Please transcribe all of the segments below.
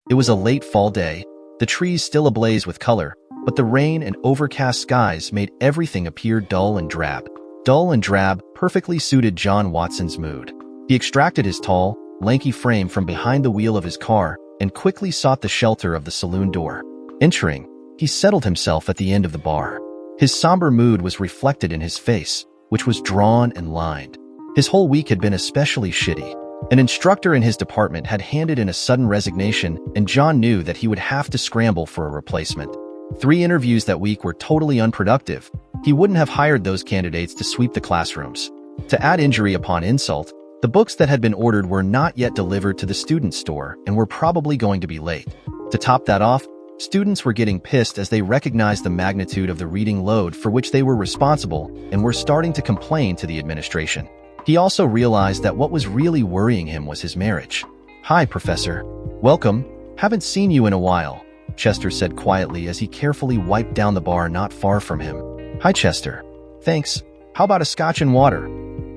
It was a late fall day, the trees still ablaze with color, but the rain and overcast skies made everything appear dull and drab. Dull and drab perfectly suited John Watson's mood. He extracted his tall, lanky frame from behind the wheel of his car and quickly sought the shelter of the saloon door. Entering, he settled himself at the end of the bar. His somber mood was reflected in his face, which was drawn and lined. His whole week had been especially shitty. An instructor in his department had handed in a sudden resignation, and John knew that he would have to scramble for a replacement. 3 interviews that week were totally unproductive. He wouldn't have hired those candidates to sweep the classrooms. To add injury upon insult, the books that had been ordered were not yet delivered to the student store and were probably going to be late. To top that off, students were getting pissed as they recognized the magnitude of the reading load for which they were responsible and were starting to complain to the administration. He also realized that what was really worrying him was his marriage. "Hi, Professor. Welcome. Haven't seen you in a while," Chester said quietly as he carefully wiped down the bar not far from him. "Hi, Chester. Thanks. How about a scotch and water?"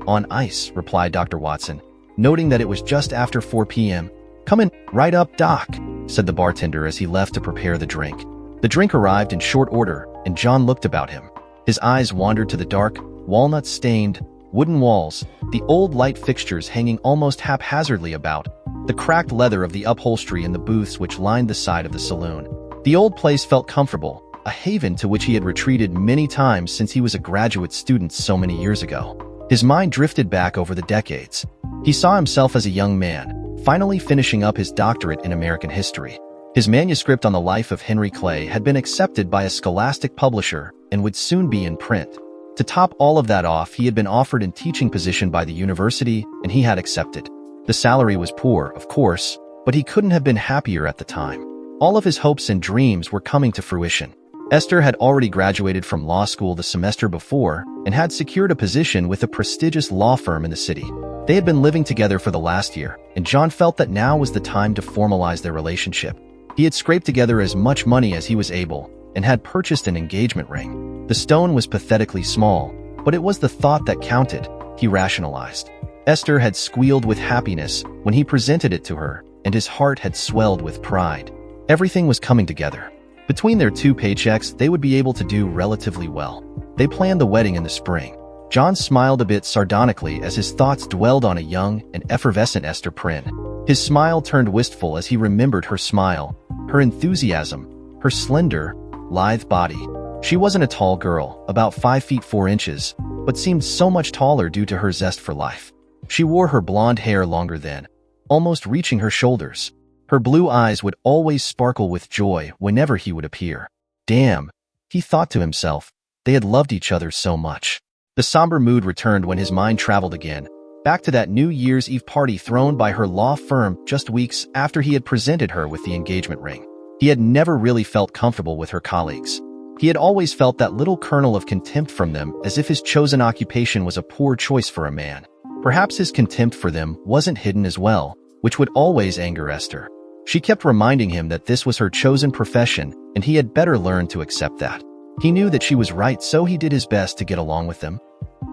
"On ice," replied Dr. Watson, noting that it was just after 4 p.m. "Coming right up, Doc," said the bartender as he left to prepare the drink. The drink arrived in short order, and John looked about him. His eyes wandered to the dark, walnut-stained, wooden walls, the old light fixtures hanging almost haphazardly about, the cracked leather of the upholstery in the booths which lined the side of the saloon. The old place felt comfortable, a haven to which he had retreated many times since he was a graduate student so many years ago. His mind drifted back over the decades. He saw himself as a young man, finally finishing up his doctorate in American history. His manuscript on the life of Henry Clay had been accepted by a scholastic publisher and would soon be in print. To top all of that off, he had been offered a teaching position by the university, and he had accepted. The salary was poor, of course, but he couldn't have been happier at the time. All of his hopes and dreams were coming to fruition. Esther had already graduated from law school the semester before and had secured a position with a prestigious law firm in the city. They had been living together for the last year, and John felt that now was the time to formalize their relationship. He had scraped together as much money as he was able and had purchased an engagement ring. The stone was pathetically small, but it was the thought that counted, he rationalized. Esther had squealed with happiness when he presented it to her, and his heart had swelled with pride. Everything was coming together. Between their 2 paychecks, they would be able to do relatively well. They planned the wedding in the spring. John smiled a bit sardonically as his thoughts dwelled on a young and effervescent Esther Prynne. His smile turned wistful as he remembered her smile, her enthusiasm, her slender, lithe body. She wasn't a tall girl, about 5 feet 4 inches, but seemed so much taller due to her zest for life. She wore her blonde hair longer than, almost reaching her shoulders. Her blue eyes would always sparkle with joy whenever he would appear. Damn, he thought to himself, they had loved each other so much. The somber mood returned when his mind traveled again, back to that New Year's Eve party thrown by her law firm just weeks after he had presented her with the engagement ring. He had never really felt comfortable with her colleagues. He had always felt that little kernel of contempt from them, as if his chosen occupation was a poor choice for a man. Perhaps his contempt for them wasn't hidden as well, which would always anger Esther. She kept reminding him that this was her chosen profession, and he had better learn to accept that. He knew that she was right, so he did his best to get along with them.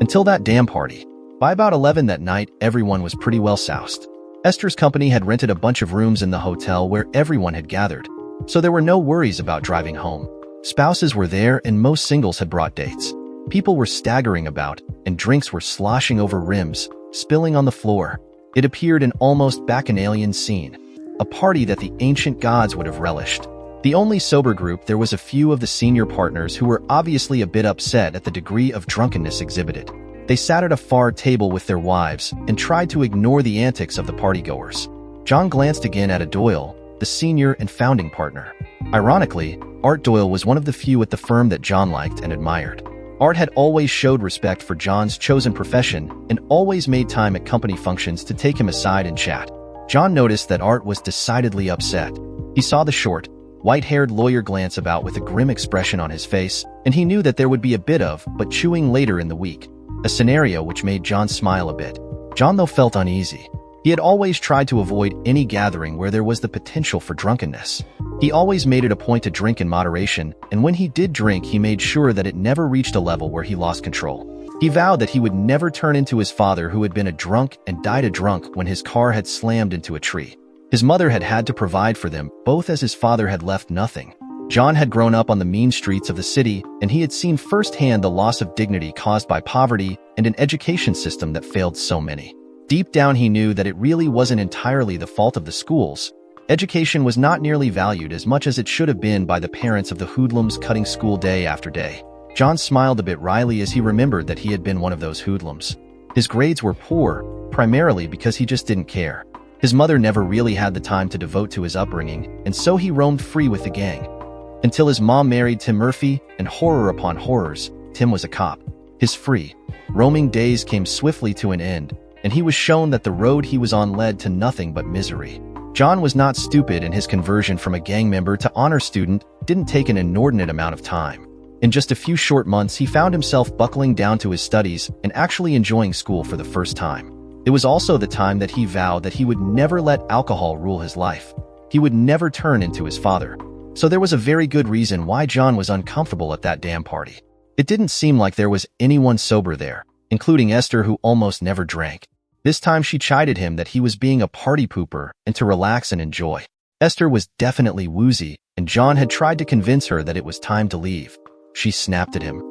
Until that damn party. By about 11 that night, everyone was pretty well soused. Esther's company had rented a bunch of rooms in the hotel where everyone had gathered, so there were no worries about driving home. Spouses were there, and most singles had brought dates. People were staggering about, and drinks were sloshing over rims, spilling on the floor. It appeared an almost bacchanalian scene, a party that the ancient gods would have relished. The only sober group, there was a few of the senior partners who were obviously a bit upset at the degree of drunkenness exhibited. They sat at a far table with their wives and tried to ignore the antics of the partygoers. John glanced again at Doyle, the senior and founding partner. Ironically, Art Doyle was one of the few at the firm that John liked and admired. Art had always showed respect for John's chosen profession and always made time at company functions to take him aside and chat. John noticed that Art was decidedly upset. He saw the short, white-haired lawyer glance about with a grim expression on his face, and he knew that there would be a bit of but chewing later in the week, a scenario which made John smile a bit. John, though, felt uneasy. He had always tried to avoid any gathering where there was the potential for drunkenness. He always made it a point to drink in moderation, and when he did drink, he made sure that it never reached a level where he lost control. He vowed that he would never turn into his father, who had been a drunk and died a drunk when his car had slammed into a tree. His mother had had to provide for them, both as his father had left nothing. John had grown up on the mean streets of the city, and he had seen firsthand the loss of dignity caused by poverty and an education system that failed so many. Deep down he knew that it really wasn't entirely the fault of the schools. Education was not nearly valued as much as it should have been by the parents of the hoodlums cutting school day after day. John smiled a bit wryly as he remembered that he had been one of those hoodlums. His grades were poor, primarily because he just didn't care. His mother never really had the time to devote to his upbringing, and so he roamed free with the gang. Until his mom married Tim Murphy, and horror upon horrors, Tim was a cop. His free, roaming days came swiftly to an end, and he was shown that the road he was on led to nothing but misery. John was not stupid, and his conversion from a gang member to honor student didn't take an inordinate amount of time. In just a few short months, he found himself buckling down to his studies and actually enjoying school for the first time. It was also the time that he vowed that he would never let alcohol rule his life. He would never turn into his father. So there was a very good reason why John was uncomfortable at that damn party. It didn't seem like there was anyone sober there, including Esther, who almost never drank. This time she chided him that he was being a party pooper and to relax and enjoy. Esther was definitely woozy, and John had tried to convince her that it was time to leave. She snapped at him,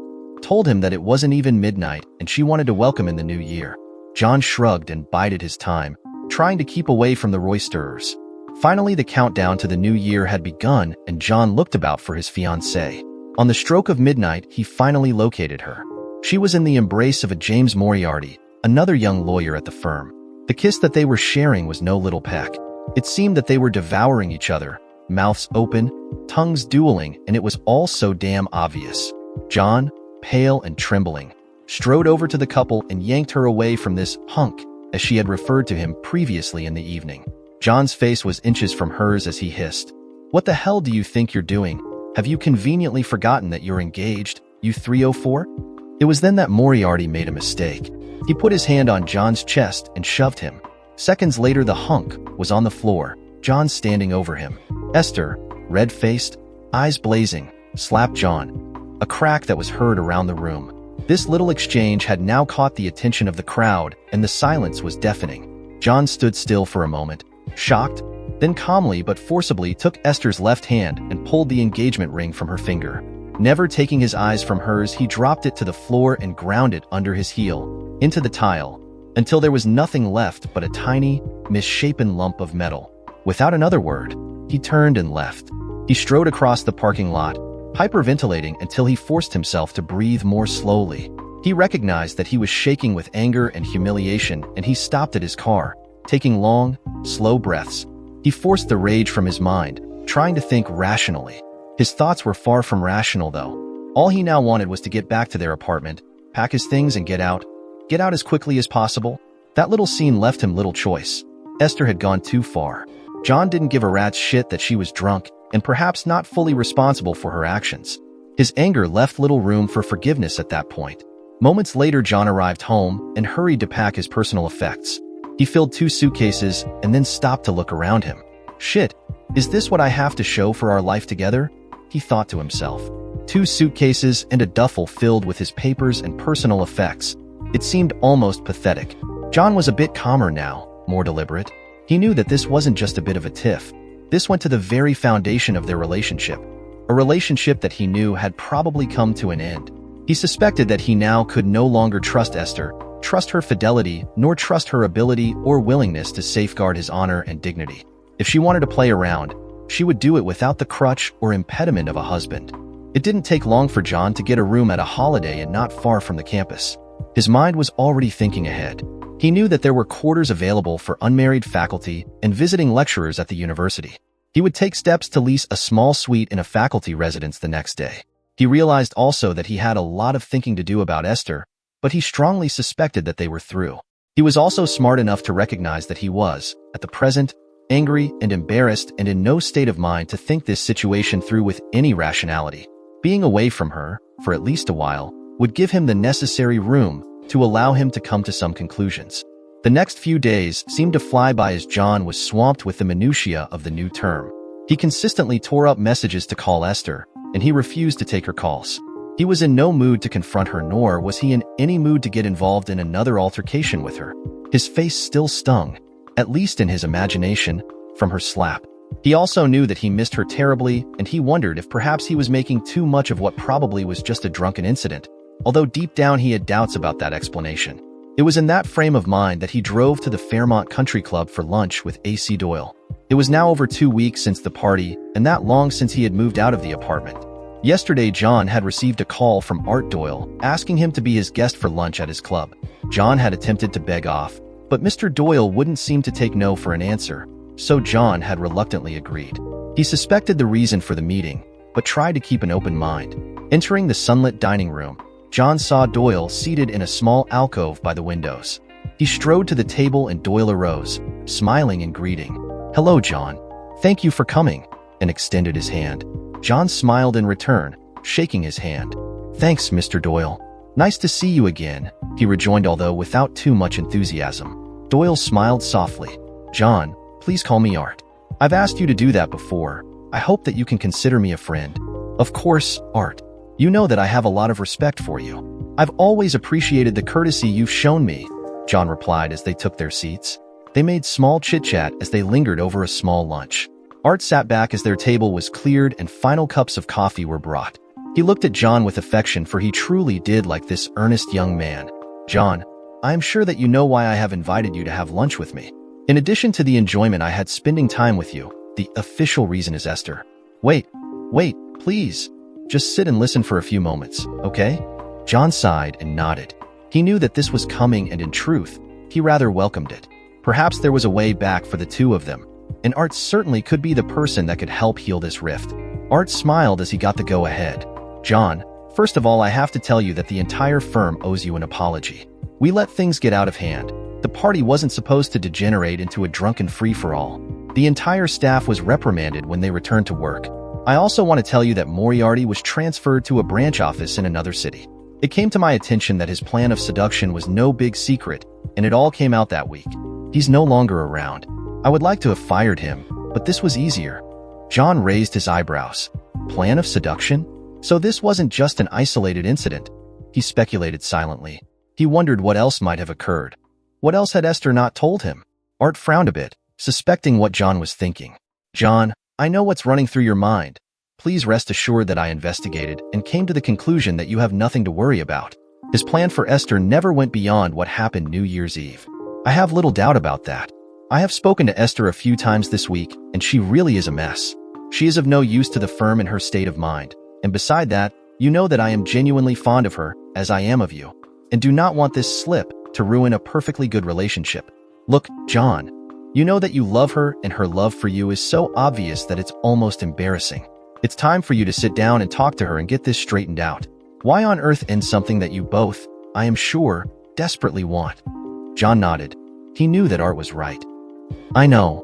told him that it wasn't even midnight and she wanted to welcome in the new year. John shrugged and bided his time, trying to keep away from the roisterers. Finally, the countdown to the new year had begun, and John looked about for his fiancée. On the stroke of midnight, he finally located her. She was in the embrace of a James Moriarty, another young lawyer at the firm. The kiss that they were sharing was no little peck. It seemed that they were devouring each other, mouths open, tongues dueling, and it was all so damn obvious. John, pale and trembling, strode over to the couple and yanked her away from this hunk, as she had referred to him previously in the evening. John's face was inches from hers as he hissed, "What the hell do you think you're doing? Have you conveniently forgotten that you're engaged, you 304? It was then that Moriarty made a mistake. He put his hand on John's chest and shoved him. Seconds later, the hunk was on the floor, John standing over him. Esther, red-faced, eyes blazing, slapped John. A crack that was heard around the room. This little exchange had now caught the attention of the crowd, and the silence was deafening. John stood still for a moment, shocked, then calmly but forcibly took Esther's left hand and pulled the engagement ring from her finger. Never taking his eyes from hers, he dropped it to the floor and ground it under his heel, into the tile, until there was nothing left but a tiny, misshapen lump of metal. Without another word, he turned and left. He strode across the parking lot, hyperventilating until he forced himself to breathe more slowly. He recognized that he was shaking with anger and humiliation, and he stopped at his car, taking long, slow breaths. He forced the rage from his mind, trying to think rationally. His thoughts were far from rational, though. All he now wanted was to get back to their apartment, pack his things and get out. Get out as quickly as possible. That little scene left him little choice. Esther had gone too far. John didn't give a rat's shit that she was drunk and perhaps not fully responsible for her actions. His anger left little room for forgiveness at that point. Moments later, John arrived home and hurried to pack his personal effects. He filled 2 suitcases and then stopped to look around him. Shit, is this what I have to show for our life together? He thought to himself. 2 suitcases and a duffel filled with his papers and personal effects. It seemed almost pathetic. John was a bit calmer now, more deliberate. He knew that this wasn't just a bit of a tiff. This went to the very foundation of their relationship. A relationship that he knew had probably come to an end. He suspected that he now could no longer trust Esther, trust her fidelity, nor trust her ability or willingness to safeguard his honor and dignity. If she wanted to play around, she would do it without the crutch or impediment of a husband. It didn't take long for John to get a room at a Holiday Inn not far from the campus. His mind was already thinking ahead. He knew that there were quarters available for unmarried faculty and visiting lecturers at the university. He would take steps to lease a small suite in a faculty residence the next day. He realized also that he had a lot of thinking to do about Esther, but he strongly suspected that they were through. He was also smart enough to recognize that he was, at the present, angry and embarrassed and in no state of mind to think this situation through with any rationality. Being away from her, for at least a while, would give him the necessary room to allow him to come to some conclusions. The next few days seemed to fly by as John was swamped with the minutiae of the new term. He consistently tore up messages to call Esther, and he refused to take her calls. He was in no mood to confront her, nor was he in any mood to get involved in another altercation with her. His face still stung, at least in his imagination, from her slap. He also knew that he missed her terribly, and he wondered if perhaps he was making too much of what probably was just a drunken incident, although deep down he had doubts about that explanation. It was in that frame of mind that he drove to the Fairmont Country Club for lunch with AC Doyle. It was now over 2 weeks since the party, and that long since he had moved out of the apartment. Yesterday, John had received a call from Art Doyle asking him to be his guest for lunch at his club. John had attempted to beg off, but Mr. Doyle wouldn't seem to take no for an answer, so John had reluctantly agreed. He suspected the reason for the meeting, but tried to keep an open mind. Entering the sunlit dining room, John saw Doyle seated in a small alcove by the windows. He strode to the table and Doyle arose, smiling and greeting. "Hello, John. Thank you for coming," and extended his hand. John smiled in return, shaking his hand. "Thanks, Mr. Doyle. Nice to see you again," he rejoined, although without too much enthusiasm. Doyle smiled softly. "John, please call me Art. I've asked you to do that before. I hope that you can consider me a friend." "Of course, Art. You know that I have a lot of respect for you. I've always appreciated the courtesy you've shown me," John replied as they took their seats. They made small chit-chat as they lingered over a small lunch. Art sat back as their table was cleared and final cups of coffee were brought. He looked at John with affection, for he truly did like this earnest young man. "John, I am sure that you know why I have invited you to have lunch with me. In addition to the enjoyment I had spending time with you, the official reason is Esther." Wait, please. Just sit and listen for a few moments, okay?" John sighed and nodded. He knew that this was coming, and in truth, he rather welcomed it. Perhaps there was a way back for the two of them, and Art certainly could be the person that could help heal this rift. Art smiled as he got the go-ahead. "John, first of all, I have to tell you that the entire firm owes you an apology. We let things get out of hand. The party wasn't supposed to degenerate into a drunken free-for-all. The entire staff was reprimanded when they returned to work. I also want to tell you that Moriarty was transferred to a branch office in another city. It came to my attention that his plan of seduction was no big secret, and it all came out that week. He's no longer around. I would like to have fired him, but this was easier." John raised his eyebrows. Plan of seduction? So this wasn't just an isolated incident. He speculated silently. He wondered what else might have occurred. What else had Esther not told him? Art frowned a bit, suspecting what John was thinking. "John, I know what's running through your mind. Please rest assured that I investigated and came to the conclusion that you have nothing to worry about. His plan for Esther never went beyond what happened New Year's Eve. I have little doubt about that. I have spoken to Esther a few times this week, and she really is a mess. She is of no use to the firm in her state of mind. And beside that, you know that I am genuinely fond of her, as I am of you, and do not want this slip to ruin a perfectly good relationship. Look, John, you know that you love her, and her love for you is so obvious that it's almost embarrassing. It's time for you to sit down and talk to her and get this straightened out. Why on earth end something that you both, I am sure, desperately want?" John nodded. He knew that Art was right. I know.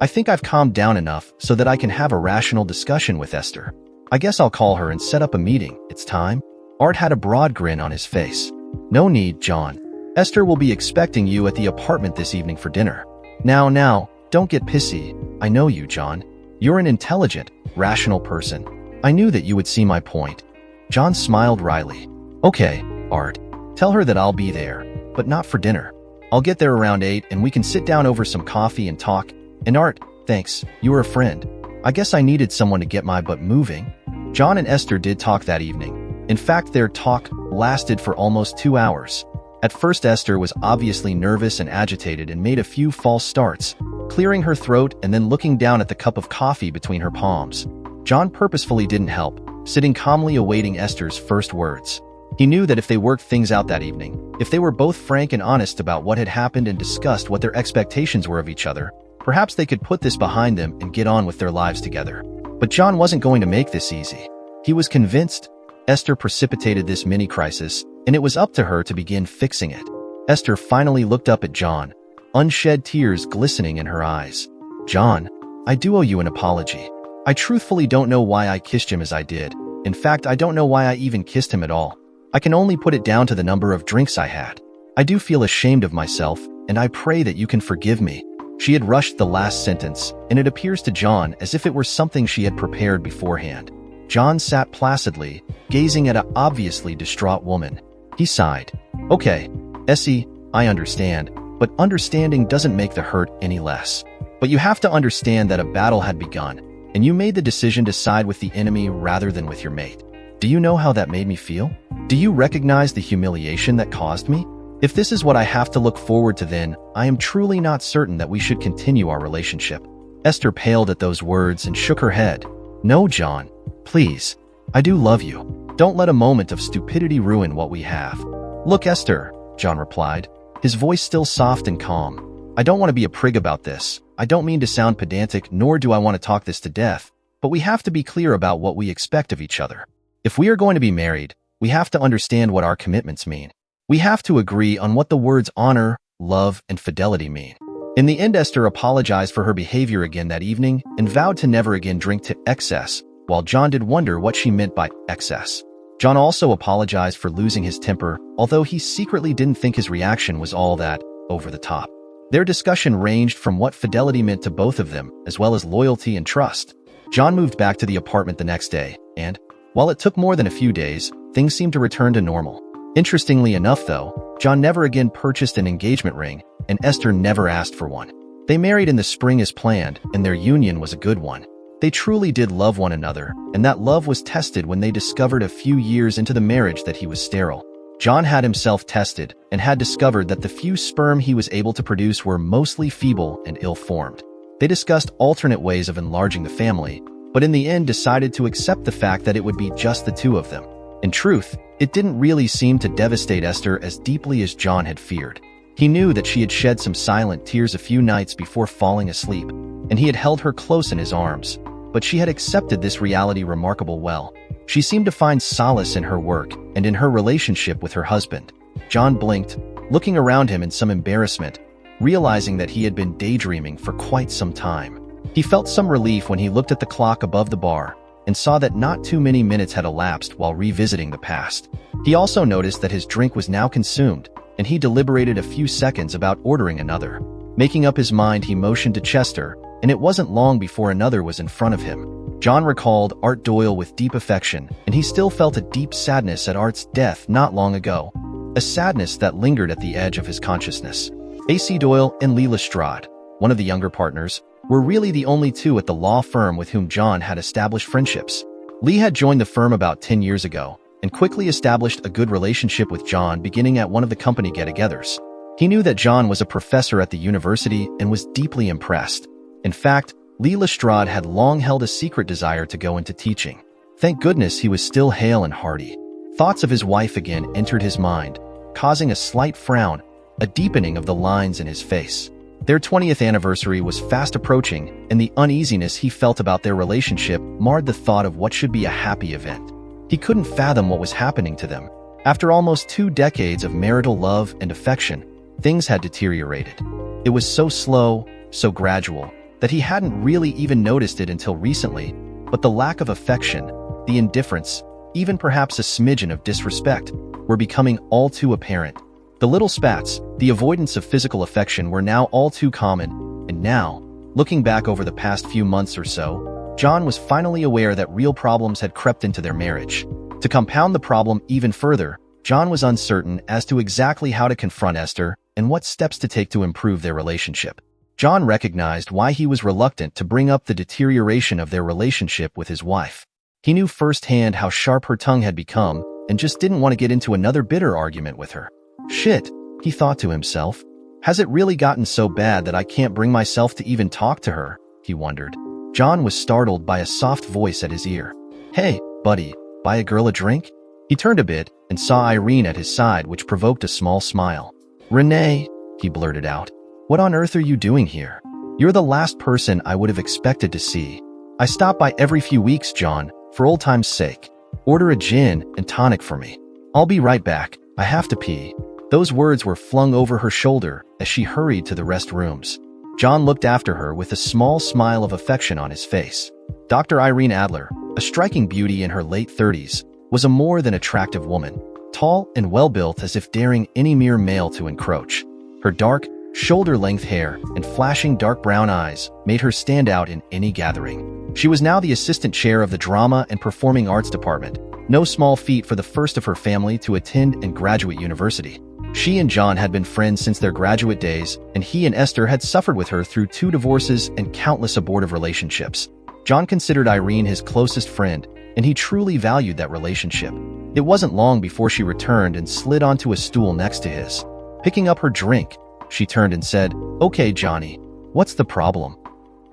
I think I've calmed down enough so that I can have a rational discussion with Esther. I guess I'll call her and set up a meeting. It's time." Art had a broad grin on his face. "No need, John. Esther will be expecting you at the apartment this evening for dinner. Now, don't get pissy. I know you, John. You're an intelligent, rational person. I knew that you would see my point." John smiled wryly. "Okay, Art. Tell her that I'll be there, but not for dinner. I'll get there around 8 and we can sit down over some coffee and talk. And Art, thanks, you're a friend. I guess I needed someone to get my butt moving." John and Esther did talk that evening. In fact, their talk lasted for almost 2 hours. At first, Esther was obviously nervous and agitated and made a few false starts, clearing her throat and then looking down at the cup of coffee between her palms. John purposefully didn't help, sitting calmly awaiting Esther's first words. He knew that if they worked things out that evening, if they were both frank and honest about what had happened and discussed what their expectations were of each other, perhaps they could put this behind them and get on with their lives together. But John wasn't going to make this easy. He was convinced. Esther precipitated this mini-crisis, and it was up to her to begin fixing it. Esther finally looked up at John, unshed tears glistening in her eyes. "John, I do owe you an apology. I truthfully don't know why I kissed him as I did. In fact, I don't know why I even kissed him at all. I can only put it down to the number of drinks I had. I do feel ashamed of myself, and I pray that you can forgive me." She had rushed the last sentence, and it appears to John as if it were something she had prepared beforehand. John sat placidly, gazing at an obviously distraught woman. He sighed. "Okay, Essie, I understand, but understanding doesn't make the hurt any less. But you have to understand that a battle had begun, and you made the decision to side with the enemy rather than with your mate. Do you know how that made me feel? Do you recognize the humiliation that caused me? If this is what I have to look forward to, then I am truly not certain that we should continue our relationship." Esther paled at those words and shook her head. "No, John. Please. I do love you. Don't let a moment of stupidity ruin what we have." "Look, Esther," John replied, his voice still soft and calm. "I don't want to be a prig about this. I don't mean to sound pedantic, nor do I want to talk this to death, but we have to be clear about what we expect of each other. If we are going to be married, we have to understand what our commitments mean. We have to agree on what the words honor, love, and fidelity mean." In the end, Esther apologized for her behavior again that evening and vowed to never again drink to excess, while John did wonder what she meant by excess. John also apologized for losing his temper, although he secretly didn't think his reaction was all that over the top. Their discussion ranged from what fidelity meant to both of them, as well as loyalty and trust. John moved back to the apartment the next day, and, while it took more than a few days, things seemed to return to normal. Interestingly enough, though, John never again purchased an engagement ring, and Esther never asked for one. They married in the spring as planned, and their union was a good one. They truly did love one another, and that love was tested when they discovered a few years into the marriage that he was sterile. John had himself tested and had discovered that the few sperm he was able to produce were mostly feeble and ill-formed. They discussed alternate ways of enlarging the family, but in the end decided to accept the fact that it would be just the two of them. In truth, it didn't really seem to devastate Esther as deeply as John had feared. He knew that she had shed some silent tears a few nights before falling asleep, and he had held her close in his arms, but she had accepted this reality remarkably well. She seemed to find solace in her work and in her relationship with her husband. John blinked, looking around him in some embarrassment, realizing that he had been daydreaming for quite some time. He felt some relief when he looked at the clock above the bar and saw that not too many minutes had elapsed while revisiting the past. He also noticed that his drink was now consumed, and he deliberated a few seconds about ordering another. Making up his mind, he motioned to Chester, and it wasn't long before another was in front of him. John recalled Art Doyle with deep affection, and he still felt a deep sadness at Art's death not long ago, a sadness that lingered at the edge of his consciousness. A.C. Doyle and Lee Lestrade, one of the younger partners, were really the only two at the law firm with whom John had established friendships. Lee had joined the firm about 10 years ago and quickly established a good relationship with John, beginning at one of the company get-togethers. He knew that John was a professor at the university and was deeply impressed. In fact, Lee Lestrade had long held a secret desire to go into teaching. Thank goodness he was still hale and hearty. Thoughts of his wife again entered his mind, causing a slight frown, a deepening of the lines in his face. Their 20th anniversary was fast approaching, and the uneasiness he felt about their relationship marred the thought of what should be a happy event. He couldn't fathom what was happening to them. After almost 2 decades of marital love and affection, things had deteriorated. It was so slow, so gradual, that he hadn't really even noticed it until recently, but the lack of affection, the indifference, even perhaps a smidgen of disrespect, were becoming all too apparent. The little spats, the avoidance of physical affection were now all too common, and now, looking back over the past few months or so, John was finally aware that real problems had crept into their marriage. To compound the problem even further, John was uncertain as to exactly how to confront Esther and what steps to take to improve their relationship. John recognized why he was reluctant to bring up the deterioration of their relationship with his wife. He knew firsthand how sharp her tongue had become and just didn't want to get into another bitter argument with her. Shit, he thought to himself. Has it really gotten so bad that I can't bring myself to even talk to her? He wondered. John was startled by a soft voice at his ear. Hey, buddy, buy a girl a drink? He turned a bit and saw Irene at his side, which provoked a small smile. Renee, he blurted out. What on earth are you doing here? You're the last person I would have expected to see. I stop by every few weeks, John, for old time's sake. Order a gin and tonic for me. I'll be right back. I have to pee. Those words were flung over her shoulder as she hurried to the restrooms. John looked after her with a small smile of affection on his face. Dr. Irene Adler, a striking beauty in her late 30s, was a more than attractive woman, tall and well-built as if daring any mere male to encroach. Her dark, shoulder-length hair and flashing dark brown eyes made her stand out in any gathering. She was now the assistant chair of the Drama and Performing Arts Department, no small feat for the first of her family to attend and graduate university. She and John had been friends since their graduate days, and he and Esther had suffered with her through 2 divorces and countless abortive relationships. John considered Irene his closest friend, and he truly valued that relationship. It wasn't long before she returned and slid onto a stool next to his. Picking up her drink, she turned and said, "Okay, Johnny, what's the problem?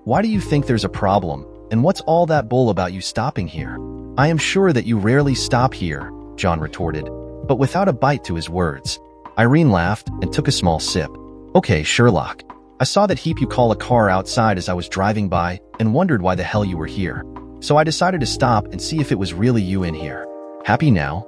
Why do you think there's a problem, and what's all that bull about you stopping here?" "I am sure that you rarely stop here," John retorted, but without a bite to his words. Irene laughed and took a small sip. "Okay, Sherlock. I saw that heap you call a car outside as I was driving by and wondered why the hell you were here. So I decided to stop and see if it was really you in here. Happy now?"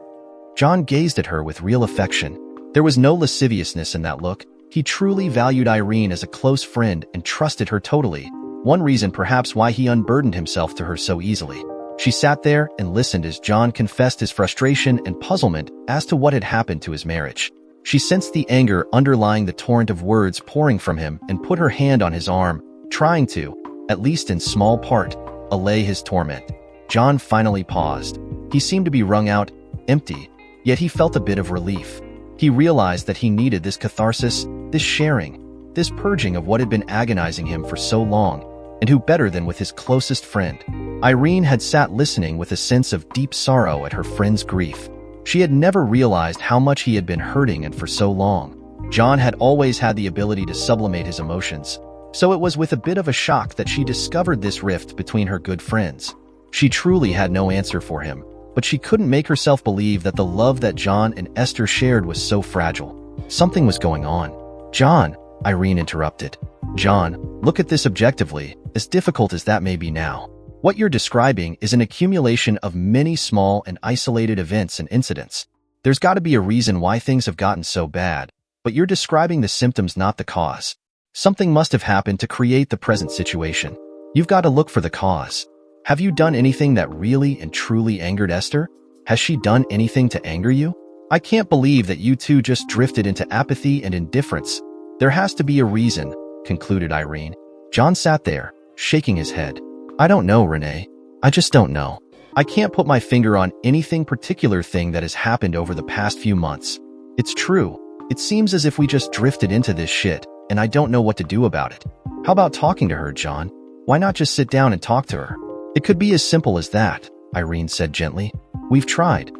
John gazed at her with real affection. There was no lasciviousness in that look. He truly valued Irene as a close friend and trusted her totally. One reason perhaps why he unburdened himself to her so easily. She sat there and listened as John confessed his frustration and puzzlement as to what had happened to his marriage. She sensed the anger underlying the torrent of words pouring from him and put her hand on his arm, trying to, at least in small part, allay his torment. John finally paused. He seemed to be wrung out, empty, yet he felt a bit of relief. He realized that he needed this catharsis, this sharing, this purging of what had been agonizing him for so long, and who better than with his closest friend. Irene had sat listening with a sense of deep sorrow at her friend's grief. She had never realized how much he had been hurting and for so long. John had always had the ability to sublimate his emotions, so it was with a bit of a shock that she discovered this rift between her good friends. She truly had no answer for him, but she couldn't make herself believe that the love that John and Esther shared was so fragile. Something was going on. "John," Irene interrupted. "John, look at this objectively, as difficult as that may be now. What you're describing is an accumulation of many small and isolated events and incidents. There's got to be a reason why things have gotten so bad, but you're describing the symptoms, not the cause. Something must have happened to create the present situation. You've got to look for the cause. Have you done anything that really and truly angered Esther? Has she done anything to anger you? I can't believe that you two just drifted into apathy and indifference. There has to be a reason," concluded Irene. John sat there, shaking his head. "I don't know, Renee. I just don't know. I can't put my finger on anything particular thing that has happened over the past few months. It's true. It seems as if we just drifted into this shit, and I don't know what to do about it. How about talking to her, John? Why not just sit down and talk to her?" "It could be as simple as that," Irene said gently. We've tried.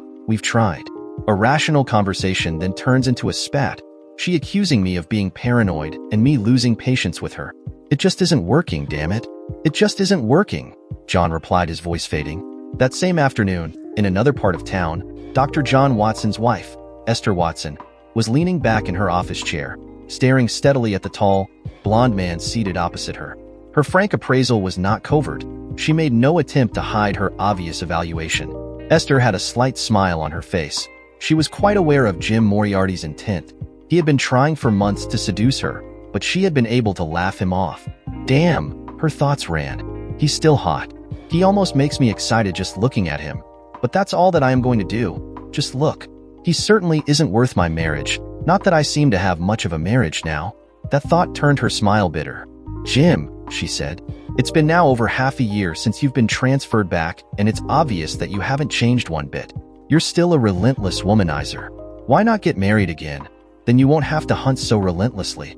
A rational conversation then turns into a spat, she accusing me of being paranoid and me losing patience with her. "It just isn't working, damn it. It just isn't working," John replied, his voice fading. That same afternoon, in another part of town, Dr. John Watson's wife, Esther Watson, was leaning back in her office chair, staring steadily at the tall, blonde man seated opposite her. Her frank appraisal was not covert. She made no attempt to hide her obvious evaluation. Esther had a slight smile on her face. She was quite aware of Jim Moriarty's intent. He had been trying for months to seduce her, but she had been able to laugh him off. "Damn," her thoughts ran. "He's still hot. He almost makes me excited just looking at him. But that's all that I am going to do. Just look. He certainly isn't worth my marriage. Not that I seem to have much of a marriage now." That thought turned her smile bitter. "Jim," she said, "it's been now over half a year since you've been transferred back, and it's obvious that you haven't changed one bit. You're still a relentless womanizer. Why not get married again? Then you won't have to hunt so relentlessly."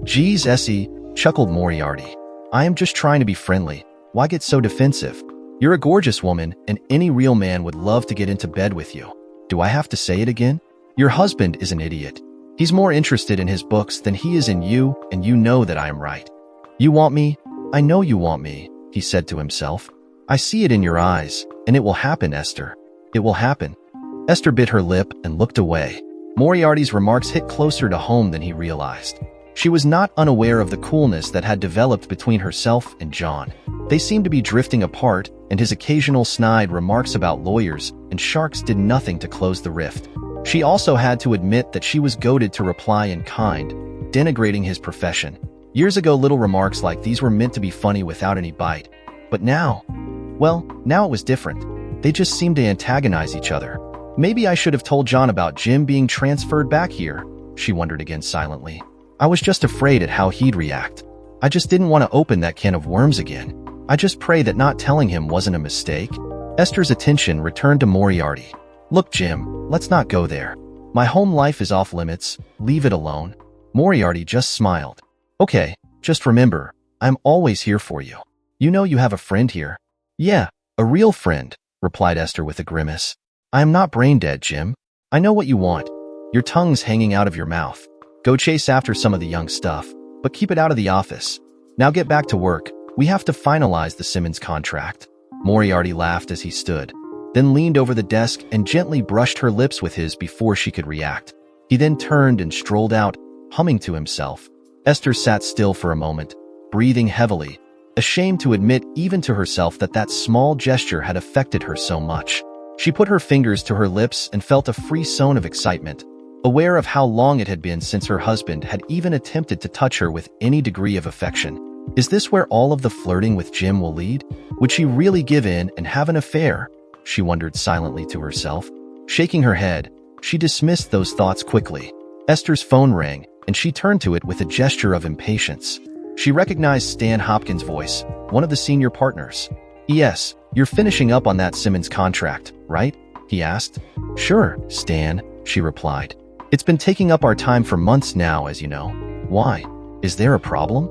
"Geez, Essie," chuckled Moriarty. "I am just trying to be friendly. Why get so defensive? You're a gorgeous woman, and any real man would love to get into bed with you. Do I have to say it again? Your husband is an idiot. He's more interested in his books than he is in you, and you know that I am right. You want me? I know you want me," he said to himself. "I see it in your eyes, and it will happen, Esther. It will happen." Esther bit her lip and looked away. Moriarty's remarks hit closer to home than he realized. She was not unaware of the coolness that had developed between herself and John. They seemed to be drifting apart, and his occasional snide remarks about lawyers and sharks did nothing to close the rift. She also had to admit that she was goaded to reply in kind, denigrating his profession. Years ago, little remarks like these were meant to be funny without any bite. But now, well, now it was different. They just seemed to antagonize each other. Maybe I should have told John about Jim being transferred back here, she wondered again silently. I was just afraid at how he'd react. I just didn't want to open that can of worms again. I just pray that not telling him wasn't a mistake. Esther's attention returned to Moriarty. Look, Jim, let's not go there. My home life is off limits. Leave it alone. Moriarty just smiled. Okay, just remember, I'm always here for you. You know you have a friend here. Yeah, a real friend, replied Esther with a grimace. I am not brain dead, Jim. I know what you want. Your tongue's hanging out of your mouth. Go chase after some of the young stuff, but keep it out of the office. Now get back to work. We have to finalize the Simmons contract. Moriarty laughed as he stood, then leaned over the desk and gently brushed her lips with his before she could react. He then turned and strolled out, humming to himself. Esther sat still for a moment, breathing heavily, ashamed to admit even to herself that that small gesture had affected her so much. She put her fingers to her lips and felt a frisson of excitement, aware of how long it had been since her husband had even attempted to touch her with any degree of affection. Is this where all of the flirting with Jim will lead? Would she really give in and have an affair? She wondered silently to herself. Shaking her head, she dismissed those thoughts quickly. Esther's phone rang, and she turned to it with a gesture of impatience. She recognized Stan Hopkins' voice, one of the senior partners. Yes, you're finishing up on that Simmons contract, right? He asked. Sure, Stan, she replied. It's been taking up our time for months now, as you know. Why? Is there a problem?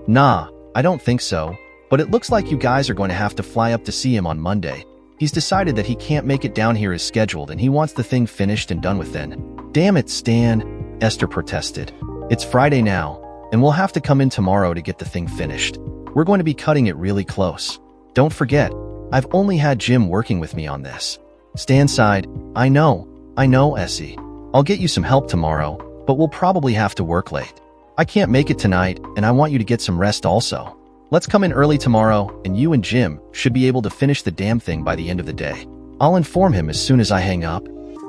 Nah, I don't think so, but it looks like you guys are going to have to fly up to see him on Monday. He's decided that he can't make it down here as scheduled and he wants the thing finished and done with then. Damn it, Stan, Esther protested. It's Friday now, and we'll have to come in tomorrow to get the thing finished. We're going to be cutting it really close. Don't forget, I've only had Jim working with me on this. Stan sighed. I know, Essie. I'll get you some help tomorrow, but we'll probably have to work late. I can't make it tonight, and I want you to get some rest also. Let's come in early tomorrow, and you and Jim should be able to finish the damn thing by the end of the day. I'll inform him as soon as I hang up.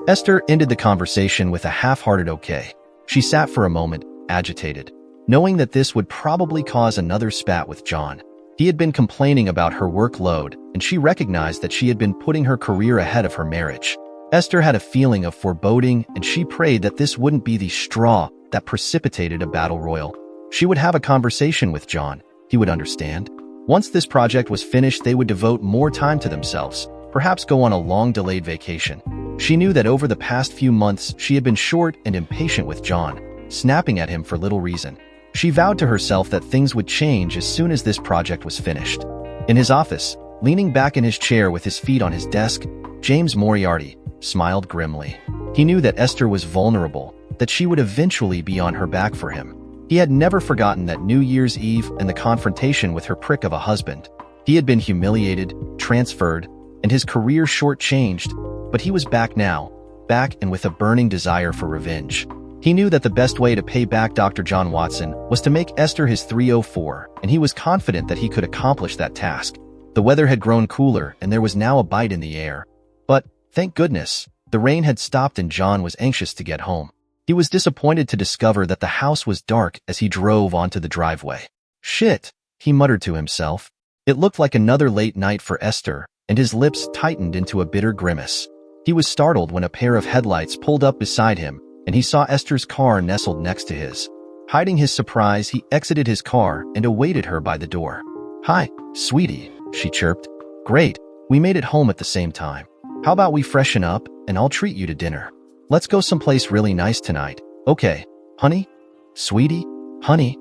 Esther ended the conversation with a half-hearted okay. She sat for a moment, agitated, knowing that this would probably cause another spat with John. He had been complaining about her workload, and she recognized that she had been putting her career ahead of her marriage. Esther had a feeling of foreboding, and she prayed that this wouldn't be the straw that precipitated a battle royal. She would have a conversation with John. He would understand. Once this project was finished, they would devote more time to themselves, perhaps go on a long-delayed vacation. She knew that over the past few months, she had been short and impatient with John, snapping at him for little reason. She vowed to herself that things would change as soon as this project was finished. In his office, leaning back in his chair with his feet on his desk, James Moriarty smiled grimly. He knew that Esther was vulnerable, that she would eventually be on her back for him. He had never forgotten that New Year's Eve and the confrontation with her prick of a husband. He had been humiliated, transferred, and his career shortchanged, but he was back now, back and with a burning desire for revenge. He knew that the best way to pay back Dr. John Watson was to make Esther his 304, and he was confident that he could accomplish that task. The weather had grown cooler, and there was now a bite in the air. But, thank goodness, the rain had stopped and John was anxious to get home. He was disappointed to discover that the house was dark as he drove onto the driveway. Shit, he muttered to himself. It looked like another late night for Esther, and his lips tightened into a bitter grimace. He was startled when a pair of headlights pulled up beside him, and he saw Esther's car nestled next to his. Hiding his surprise, he exited his car and awaited her by the door. Hi, sweetie, she chirped. Great, we made it home at the same time. How about we freshen up, and I'll treat you to dinner. Let's go someplace really nice tonight. Okay, honey? Sweetie? Honey?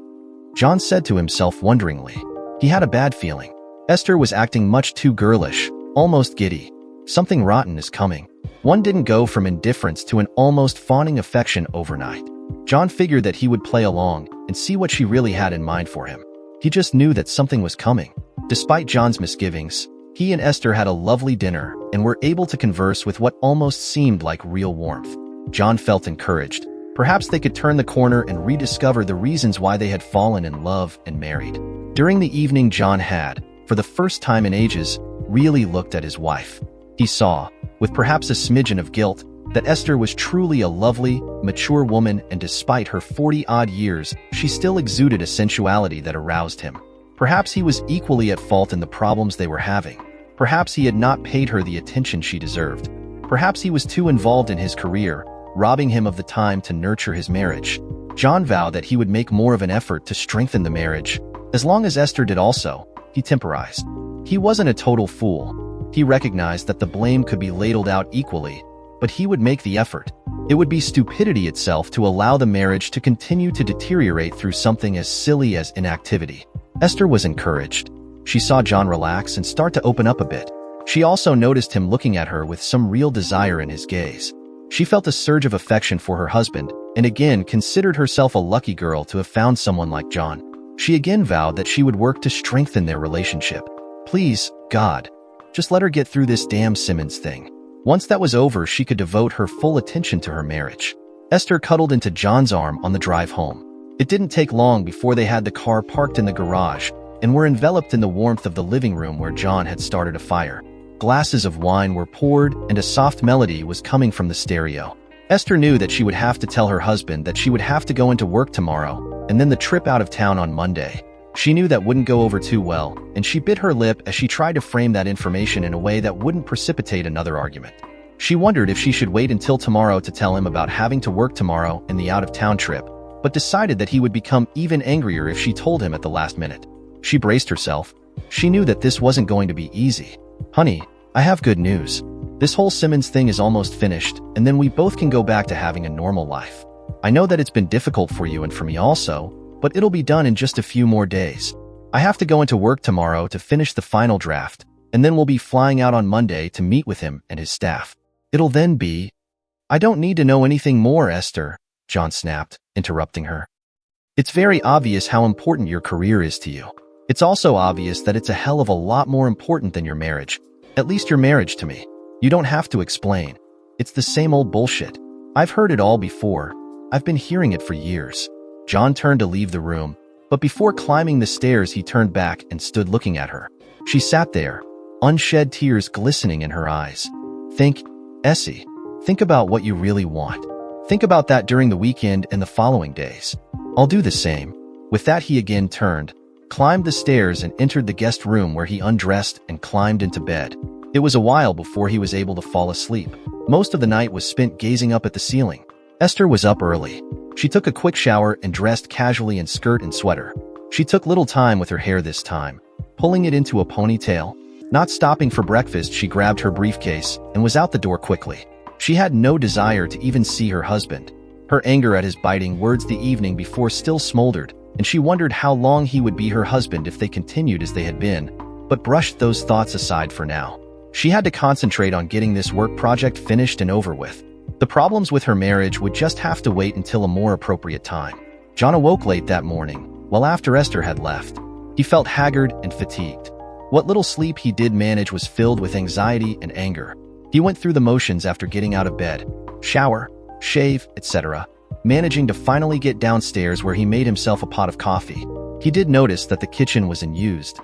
John said to himself wonderingly. He had a bad feeling. Esther was acting much too girlish, almost giddy. Something rotten is coming. One didn't go from indifference to an almost fawning affection overnight. John figured that he would play along and see what she really had in mind for him. He just knew that something was coming. Despite John's misgivings, he and Esther had a lovely dinner and were able to converse with what almost seemed like real warmth. John felt encouraged. Perhaps they could turn the corner and rediscover the reasons why they had fallen in love and married. During the evening, John had, for the first time in ages, really looked at his wife. He saw, with perhaps a smidgen of guilt, that Esther was truly a lovely, mature woman, and despite her 40-odd years, she still exuded a sensuality that aroused him. Perhaps he was equally at fault in the problems they were having. Perhaps he had not paid her the attention she deserved. Perhaps he was too involved in his career, robbing him of the time to nurture his marriage. John vowed that he would make more of an effort to strengthen the marriage. As long as Esther did also, he temporized. He wasn't a total fool. He recognized that the blame could be ladled out equally, but he would make the effort. It would be stupidity itself to allow the marriage to continue to deteriorate through something as silly as inactivity. Esther was encouraged. She saw John relax and start to open up a bit. She also noticed him looking at her with some real desire in his gaze. She felt a surge of affection for her husband, and again considered herself a lucky girl to have found someone like John. She again vowed that she would work to strengthen their relationship. Please, God, just let her get through this damn Simmons thing. Once that was over, she could devote her full attention to her marriage. Esther cuddled into John's arm on the drive home. It didn't take long before they had the car parked in the garage and were enveloped in the warmth of the living room where John had started a fire. Glasses of wine were poured and a soft melody was coming from the stereo. Esther knew that she would have to tell her husband that she would have to go into work tomorrow and then the trip out of town on Monday. She knew that wouldn't go over too well, and she bit her lip as she tried to frame that information in a way that wouldn't precipitate another argument. She wondered if she should wait until tomorrow to tell him about having to work tomorrow and the out-of-town trip, but decided that he would become even angrier if she told him at the last minute. She braced herself. She knew that this wasn't going to be easy. Honey, I have good news. This whole Simmons thing is almost finished, and then we both can go back to having a normal life. I know that it's been difficult for you and for me also, but it'll be done in just a few more days. I have to go into work tomorrow to finish the final draft, and then we'll be flying out on Monday to meet with him and his staff. It'll then be— I don't need to know anything more, Esther, John snapped, interrupting her. It's very obvious how important your career is to you. It's also obvious that it's a hell of a lot more important than your marriage. At least your marriage to me. You don't have to explain. It's the same old bullshit. I've heard it all before. I've been hearing it for years. John turned to leave the room, but before climbing the stairs he turned back and stood looking at her. She sat there, unshed tears glistening in her eyes. Think, Essie, think about what you really want. Think about that during the weekend and the following days. I'll do the same. With that he again turned, climbed the stairs and entered the guest room where he undressed and climbed into bed. It was a while before he was able to fall asleep. Most of the night was spent gazing up at the ceiling. Esther was up early. She took a quick shower and dressed casually in skirt and sweater. She took little time with her hair this time, pulling it into a ponytail. Not stopping for breakfast, she grabbed her briefcase and was out the door quickly. She had no desire to even see her husband. Her anger at his biting words the evening before still smoldered, and she wondered how long he would be her husband if they continued as they had been, but brushed those thoughts aside for now. She had to concentrate on getting this work project finished and over with. The problems with her marriage would just have to wait until a more appropriate time. John awoke late that morning, well after Esther had left. He felt haggard and fatigued. What little sleep he did manage was filled with anxiety and anger. He went through the motions after getting out of bed, shower, shave, etc., managing to finally get downstairs where he made himself a pot of coffee. He did notice that the kitchen was unused.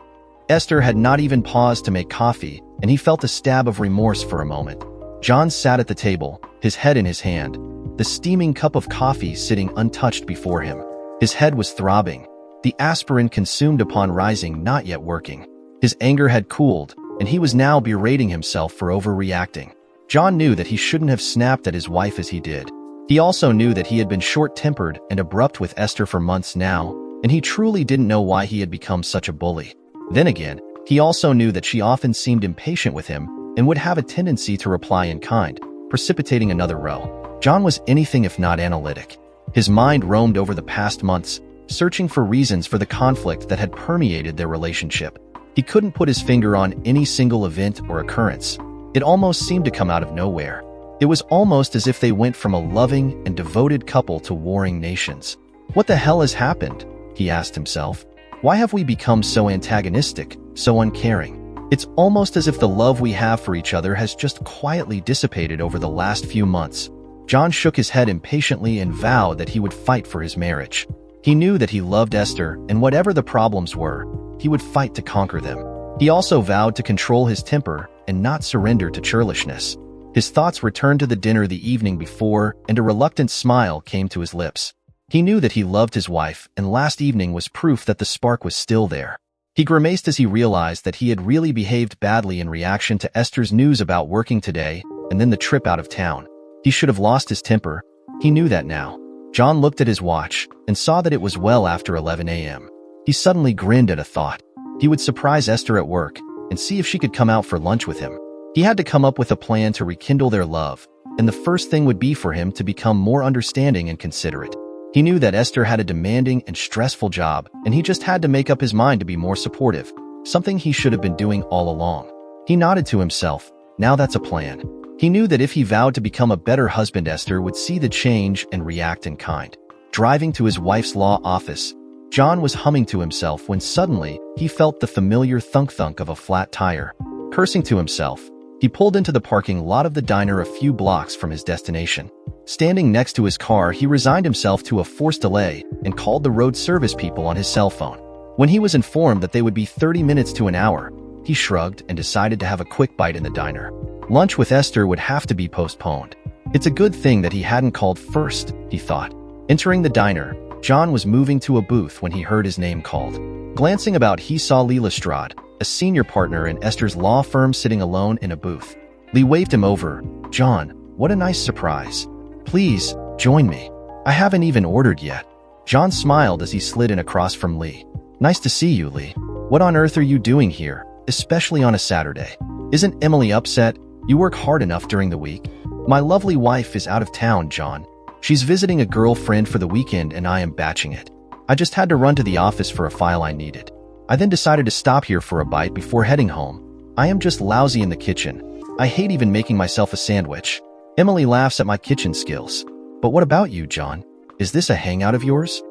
Esther had not even paused to make coffee, and he felt a stab of remorse for a moment. John sat at the table, his head in his hand, the steaming cup of coffee sitting untouched before him. His head was throbbing, the aspirin consumed upon rising not yet working. His anger had cooled, and he was now berating himself for overreacting. John knew that he shouldn't have snapped at his wife as he did. He also knew that he had been short-tempered and abrupt with Esther for months now, and he truly didn't know why he had become such a bully. Then again, he also knew that she often seemed impatient with him and would have a tendency to reply in kind, precipitating another row. John was anything if not analytic. His mind roamed over the past months, searching for reasons for the conflict that had permeated their relationship. He couldn't put his finger on any single event or occurrence. It almost seemed to come out of nowhere. It was almost as if they went from a loving and devoted couple to warring nations. What the hell has happened? He asked himself. Why have we become so antagonistic, so uncaring? It's almost as if the love we have for each other has just quietly dissipated over the last few months. John shook his head impatiently and vowed that he would fight for his marriage. He knew that he loved Esther, and whatever the problems were, he would fight to conquer them. He also vowed to control his temper and not surrender to churlishness. His thoughts returned to the dinner the evening before, and a reluctant smile came to his lips. He knew that he loved his wife, and last evening was proof that the spark was still there. He grimaced as he realized that he had really behaved badly in reaction to Esther's news about working today, and then the trip out of town. He should have lost his temper. He knew that now. John looked at his watch and saw that it was well after 11 a.m. He suddenly grinned at a thought. He would surprise Esther at work and see if she could come out for lunch with him. He had to come up with a plan to rekindle their love, and the first thing would be for him to become more understanding and considerate. He knew that Esther had a demanding and stressful job, and he just had to make up his mind to be more supportive, something he should have been doing all along. He nodded to himself. Now that's a plan. He knew that if he vowed to become a better husband, Esther would see the change and react in kind. Driving to his wife's law office, John was humming to himself when suddenly he felt the familiar thunk-thunk of a flat tire. Cursing to himself, he pulled into the parking lot of the diner a few blocks from his destination. Standing next to his car, he resigned himself to a forced delay and called the road service people on his cell phone. When he was informed that they would be 30 minutes to an hour, he shrugged and decided to have a quick bite in the diner. Lunch with Esther would have to be postponed. It's a good thing that he hadn't called first, he thought. Entering the diner, John was moving to a booth when he heard his name called. Glancing about, he saw Lee Lestrade, a senior partner in Esther's law firm, sitting alone in a booth. Lee waved him over. "John, what a nice surprise. Please, join me. I haven't even ordered yet." John smiled as he slid in across from Lee. "Nice to see you, Lee. What on earth are you doing here, especially on a Saturday? Isn't Emily upset? You work hard enough during the week." "My lovely wife is out of town, John. She's visiting a girlfriend for the weekend and I am batching it. I just had to run to the office for a file I needed. I then decided to stop here for a bite before heading home. I am just lousy in the kitchen. I hate even making myself a sandwich." Emily laughs at my kitchen skills. "But what about you, John? Is this a hangout of yours?"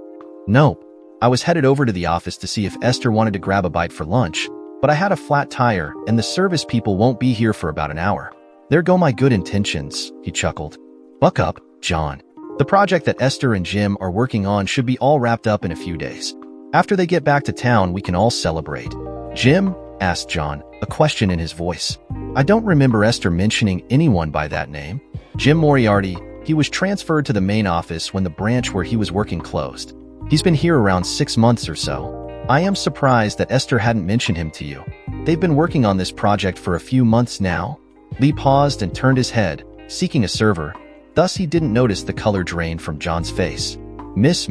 "Nope. I was headed over to the office to see if Esther wanted to grab a bite for lunch, but I had a flat tire and the service people won't be here for about an hour. There go my good intentions," he chuckled. "Buck up, John. The project that Esther and Jim are working on should be all wrapped up in a few days. After they get back to town, we can all celebrate." "Jim?" asked John, a question in his voice. "I don't remember Esther mentioning anyone by that name." "Jim Moriarty. He was transferred to the main office when the branch where he was working closed. He's been here around 6 months or so. I am surprised that Esther hadn't mentioned him to you. They've been working on this project for a few months now." Lee paused and turned his head, seeking a server. Thus he didn't notice the color drain from John's face. Miss,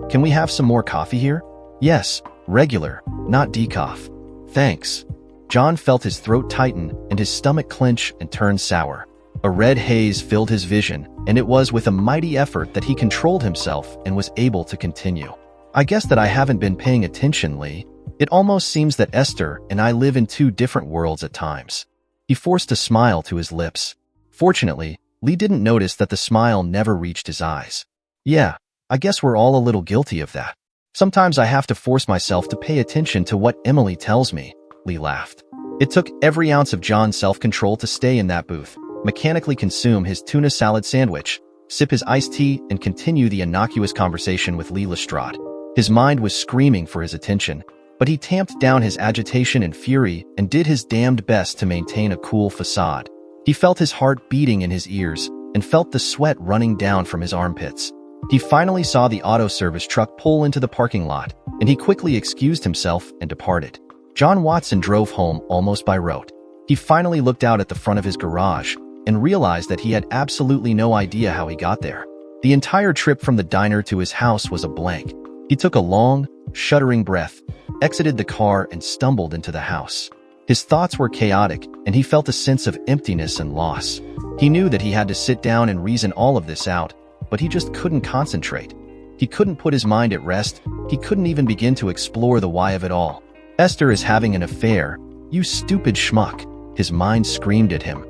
can we have some more coffee here?" "Yes, regular, not decaf." "Thanks." John felt his throat tighten and his stomach clench and turn sour. A red haze filled his vision, and it was with a mighty effort that he controlled himself and was able to continue. "I guess that I haven't been paying attention, Lee. It almost seems that Esther and I live in two different worlds at times." He forced a smile to his lips. Fortunately, Lee didn't notice that the smile never reached his eyes. "Yeah, I guess we're all a little guilty of that. Sometimes I have to force myself to pay attention to what Emily tells me," Lee laughed. It took every ounce of John's self-control to stay in that booth, mechanically consume his tuna salad sandwich, sip his iced tea, and continue the innocuous conversation with Lee Lestrade. His mind was screaming for his attention, but he tamped down his agitation and fury and did his damned best to maintain a cool facade. He felt his heart beating in his ears and felt the sweat running down from his armpits. He finally saw the auto service truck pull into the parking lot, and he quickly excused himself and departed. John Watson drove home almost by rote. He finally looked out at the front of his garage and realized that he had absolutely no idea how he got there. The entire trip from the diner to his house was a blank. He took a long, shuddering breath, exited the car, and stumbled into the house. His thoughts were chaotic, and he felt a sense of emptiness and loss. He knew that he had to sit down and reason all of this out, but he just couldn't concentrate. He couldn't put his mind at rest. He couldn't even begin to explore the why of it all. "Esther is having an affair. You stupid schmuck," his mind screamed at him.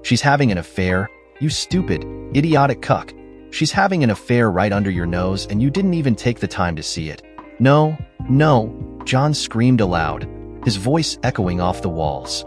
"She's having an affair? You stupid, idiotic cuck. She's having an affair right under your nose, and you didn't even take the time to see it." No, John screamed aloud, his voice echoing off the walls.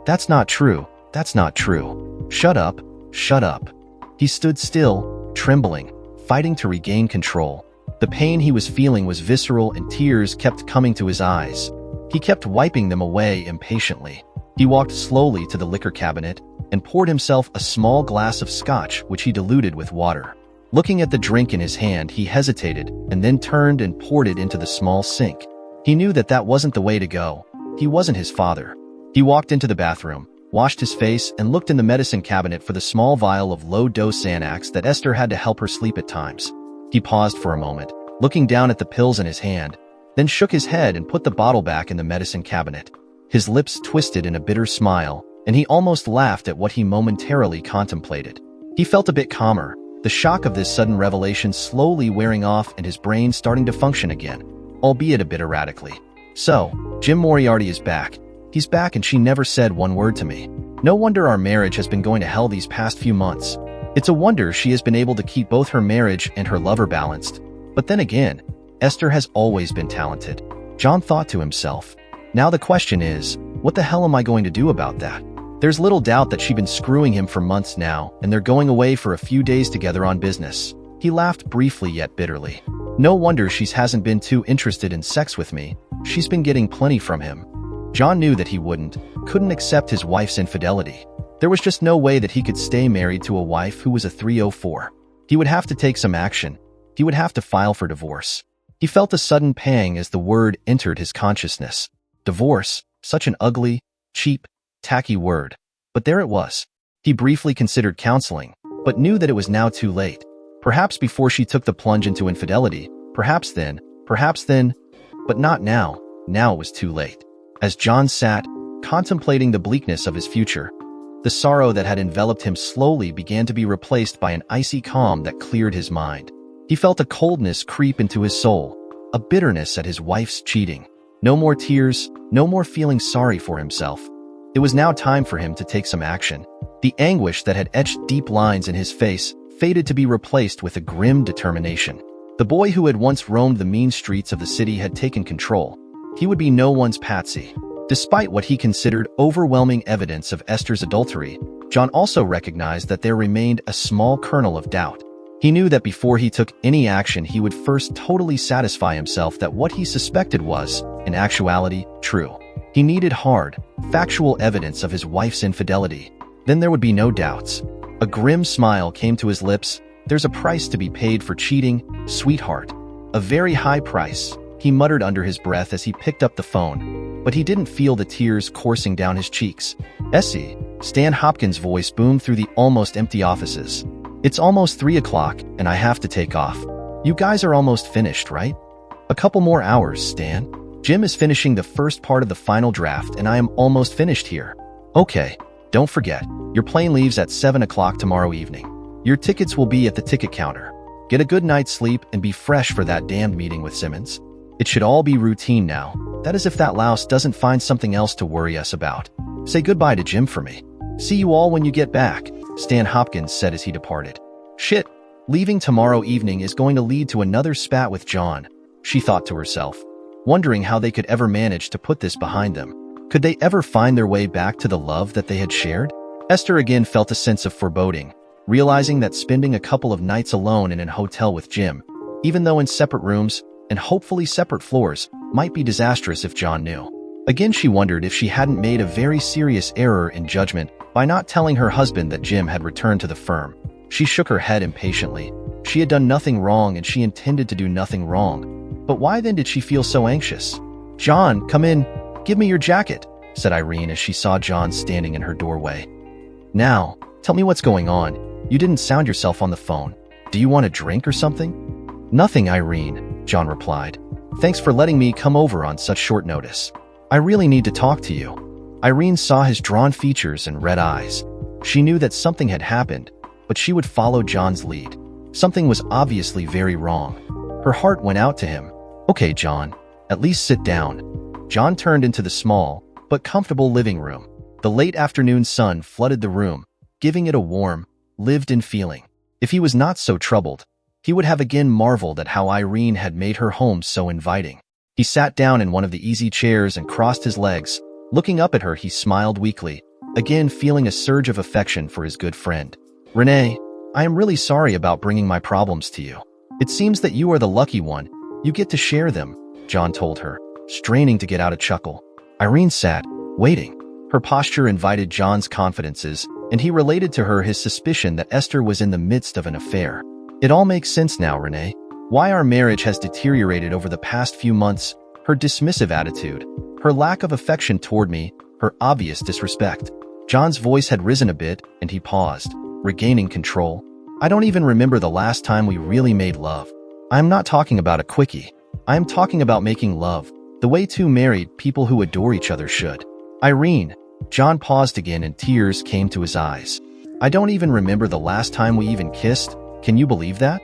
"That's not true. That's not true. Shut up, shut up." He stood still, trembling, fighting to regain control. The pain he was feeling was visceral, and tears kept coming to his eyes. He kept wiping them away impatiently. He walked slowly to the liquor cabinet and poured himself a small glass of scotch, which he diluted with water. Looking at the drink in his hand, he hesitated and then turned and poured it into the small sink. He knew that that wasn't the way to go. He wasn't his father. He walked into the bathroom, washed his face, and looked in the medicine cabinet for the small vial of low-dose Xanax that Esther had to help her sleep at times. He paused for a moment, looking down at the pills in his hand, then shook his head and put the bottle back in the medicine cabinet. His lips twisted in a bitter smile, and he almost laughed at what he momentarily contemplated. He felt a bit calmer, the shock of this sudden revelation slowly wearing off and his brain starting to function again, albeit a bit erratically. So, Jim Moriarty is back. He's back and she never said one word to me. No wonder our marriage has been going to hell these past few months. It's a wonder she has been able to keep both her marriage and her lover balanced. But then again, Esther has always been talented. John thought to himself. Now the question is, what the hell am I going to do about that? There's little doubt that she's been screwing him for months now, and they're going away for a few days together on business. He laughed briefly yet bitterly. No wonder she hasn't been too interested in sex with me. She's been getting plenty from him. John knew that he couldn't accept his wife's infidelity. There was just no way that he could stay married to a wife who was a 304. He would have to take some action. He would have to file for divorce. He felt a sudden pang as the word entered his consciousness. Divorce, such an ugly, cheap, tacky word. But there it was. He briefly considered counseling, but knew that it was now too late. Perhaps before she took the plunge into infidelity, perhaps then, but not now. Now it was too late. As John sat, contemplating the bleakness of his future, the sorrow that had enveloped him slowly began to be replaced by an icy calm that cleared his mind. He felt a coldness creep into his soul, a bitterness at his wife's cheating. No more tears, no more feeling sorry for himself. It was now time for him to take some action. The anguish that had etched deep lines in his face faded to be replaced with a grim determination. The boy who had once roamed the mean streets of the city had taken control. He would be no one's patsy. Despite what he considered overwhelming evidence of Esther's adultery, John also recognized that there remained a small kernel of doubt. He knew that before he took any action, he would first totally satisfy himself that what he suspected was, in actuality, true. He needed hard, factual evidence of his wife's infidelity. Then there would be no doubts. A grim smile came to his lips. There's a price to be paid for cheating, sweetheart. A very high price, he muttered under his breath as he picked up the phone. But he didn't feel the tears coursing down his cheeks. Essie, Stan Hopkins' voice boomed through the almost empty offices. It's almost 3 o'clock, and I have to take off. You guys are almost finished, right? A couple more hours, Stan. Jim is finishing the first part of the final draft, and I am almost finished here. Okay, don't forget, your plane leaves at 7 o'clock tomorrow evening. Your tickets will be at the ticket counter. Get a good night's sleep and be fresh for that damned meeting with Simmons. It should all be routine now. That is if that louse doesn't find something else to worry us about. Say goodbye to Jim for me. See you all when you get back, Stan Hopkins said as he departed. Shit, leaving tomorrow evening is going to lead to another spat with John, she thought to herself, wondering how they could ever manage to put this behind them. Could they ever find their way back to the love that they had shared? Esther again felt a sense of foreboding, realizing that spending a couple of nights alone in a hotel with Jim, even though in separate rooms and hopefully separate floors, might be disastrous if John knew. Again, she wondered if she hadn't made a very serious error in judgment by not telling her husband that Jim had returned to the firm. She shook her head impatiently. She had done nothing wrong and she intended to do nothing wrong. But why then did she feel so anxious? John, come in. Give me your jacket, said Irene as she saw John standing in her doorway. Now, tell me what's going on. You didn't sound yourself on the phone. Do you want a drink or something? Nothing, Irene, John replied. Thanks for letting me come over on such short notice. I really need to talk to you. Irene saw his drawn features and red eyes. She knew that something had happened, but she would follow John's lead. Something was obviously very wrong. Her heart went out to him. Okay, John, at least sit down. John turned into the small, but comfortable living room. The late afternoon sun flooded the room, giving it a warm, lived-in feeling. If he was not so troubled, he would have again marveled at how Irene had made her home so inviting. He sat down in one of the easy chairs and crossed his legs. Looking up at her, he smiled weakly, again feeling a surge of affection for his good friend. Renee, I am really sorry about bringing my problems to you. It seems that you are the lucky one. You get to share them, John told her, straining to get out a chuckle. Irene sat, waiting. Her posture invited John's confidences, and he related to her his suspicion that Esther was in the midst of an affair. It all makes sense now, Renee. Why our marriage has deteriorated over the past few months, her dismissive attitude, her lack of affection toward me, her obvious disrespect. John's voice had risen a bit, and he paused, regaining control. I don't even remember the last time we really made love. I am not talking about a quickie. I am talking about making love, the way two married people who adore each other should. Irene. John paused again and tears came to his eyes. I don't even remember the last time we even kissed. Can you believe that?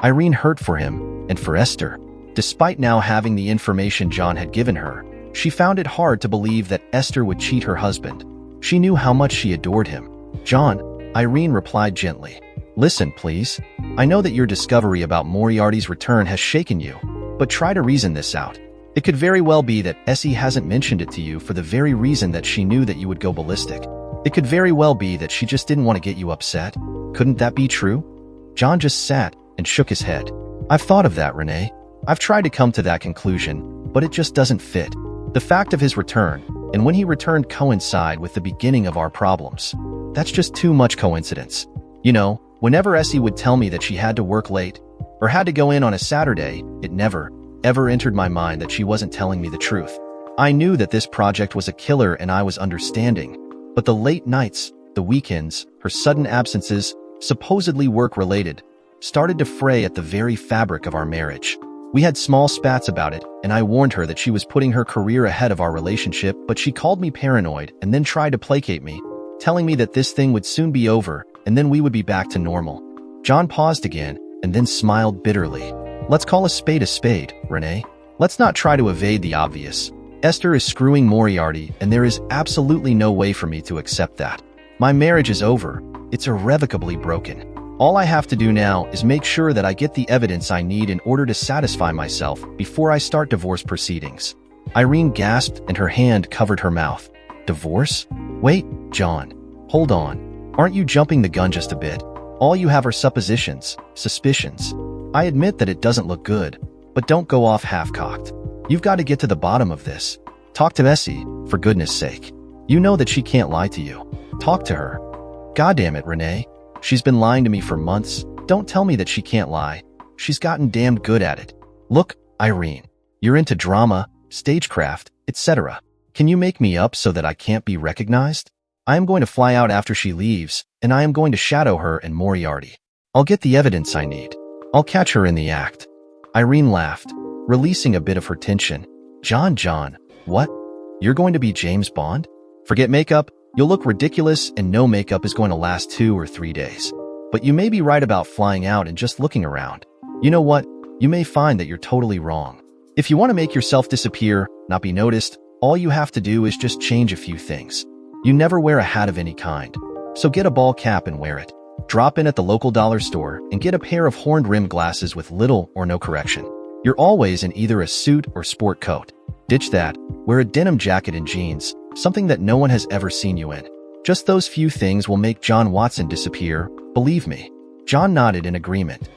Irene hurt for him and for Esther. Despite now having the information John had given her, she found it hard to believe that Esther would cheat her husband. She knew how much she adored him. John, Irene replied gently. Listen, please. I know that your discovery about Moriarty's return has shaken you, but try to reason this out. It could very well be that Essie hasn't mentioned it to you for the very reason that she knew that you would go ballistic. It could very well be that she just didn't want to get you upset. Couldn't that be true? John just sat and shook his head. I've thought of that, Renee. I've tried to come to that conclusion, but it just doesn't fit. The fact of his return, and when he returned, coincide with the beginning of our problems. That's just too much coincidence. You know, whenever Essie would tell me that she had to work late, or had to go in on a Saturday, it never, ever entered my mind that she wasn't telling me the truth. I knew that this project was a killer and I was understanding. But the late nights, the weekends, her sudden absences, supposedly work-related, started to fray at the very fabric of our marriage. We had small spats about it, and I warned her that she was putting her career ahead of our relationship, but she called me paranoid and then tried to placate me, telling me that this thing would soon be over and then we would be back to normal. John paused again and then smiled bitterly. Let's call a spade, Renee. Let's not try to evade the obvious. Esther is screwing Moriarty, and there is absolutely no way for me to accept that. My marriage is over. It's irrevocably broken. All I have to do now is make sure that I get the evidence I need in order to satisfy myself before I start divorce proceedings. Irene gasped and her hand covered her mouth. Divorce? Wait, John. Hold on. Aren't you jumping the gun just a bit? All you have are suppositions, suspicions. I admit that it doesn't look good, but don't go off half-cocked. You've got to get to the bottom of this. Talk to Essie, for goodness sake. You know that she can't lie to you. Talk to her. Goddamn it, Renee. She's been lying to me for months. Don't tell me that she can't lie. She's gotten damned good at it. Look, Irene, you're into drama, stagecraft, etc. Can you make me up so that I can't be recognized? I am going to fly out after she leaves, and I am going to shadow her and Moriarty. I'll get the evidence I need. I'll catch her in the act. Irene laughed, releasing a bit of her tension. John, what? You're going to be James Bond? Forget makeup. You'll look ridiculous and no makeup is going to last 2 or 3 days. But you may be right about flying out and just looking around. You know what? You may find that you're totally wrong. If you want to make yourself disappear, not be noticed, all you have to do is just change a few things. You never wear a hat of any kind. So get a ball cap and wear it. Drop in at the local dollar store and get a pair of horned-rimmed glasses with little or no correction. You're always in either a suit or sport coat. Ditch that. Wear a denim jacket and jeans, something that no one has ever seen you in. Just those few things will make John Watson disappear, believe me. John nodded in agreement.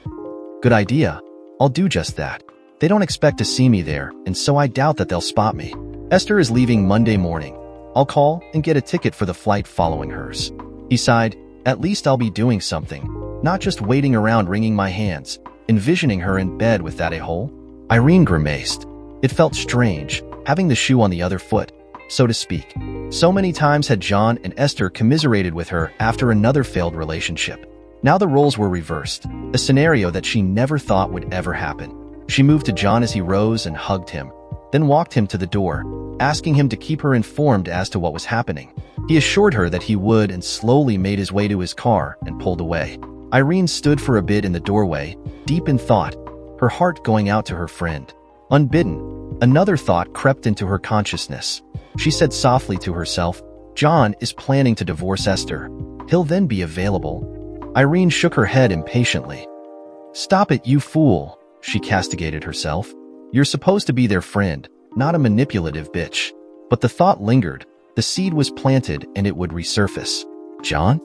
Good idea. I'll do just that. They don't expect to see me there, and so I doubt that they'll spot me. Esther is leaving Monday morning. I'll call and get a ticket for the flight following hers. He sighed. At least I'll be doing something, not just waiting around wringing my hands, envisioning her in bed with that a-hole. Irene grimaced. It felt strange, having the shoe on the other foot, so to speak. So many times had John and Esther commiserated with her after another failed relationship. Now the roles were reversed, a scenario that she never thought would ever happen. She moved to John as he rose and hugged him, then walked him to the door, asking him to keep her informed as to what was happening. He assured her that he would and slowly made his way to his car and pulled away. Irene stood for a bit in the doorway, deep in thought, her heart going out to her friend. Unbidden, another thought crept into her consciousness. She said softly to herself, John is planning to divorce Esther. He'll then be available. Irene shook her head impatiently. Stop it, you fool, she castigated herself. You're supposed to be their friend, not a manipulative bitch. But the thought lingered. The seed was planted and it would resurface. John?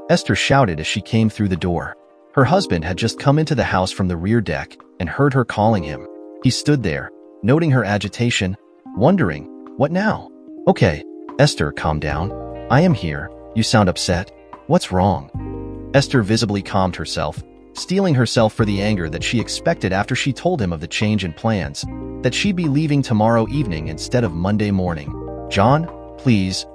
Esther shouted as she came through the door. Her husband had just come into the house from the rear deck and heard her calling him. He stood there, noting her agitation, wondering, what now? Okay, Esther, calm down. I am here. You sound upset. What's wrong? Esther visibly calmed herself, steeling herself for the anger that she expected after she told him of the change in plans, that she'd be leaving tomorrow evening instead of Monday morning. John, please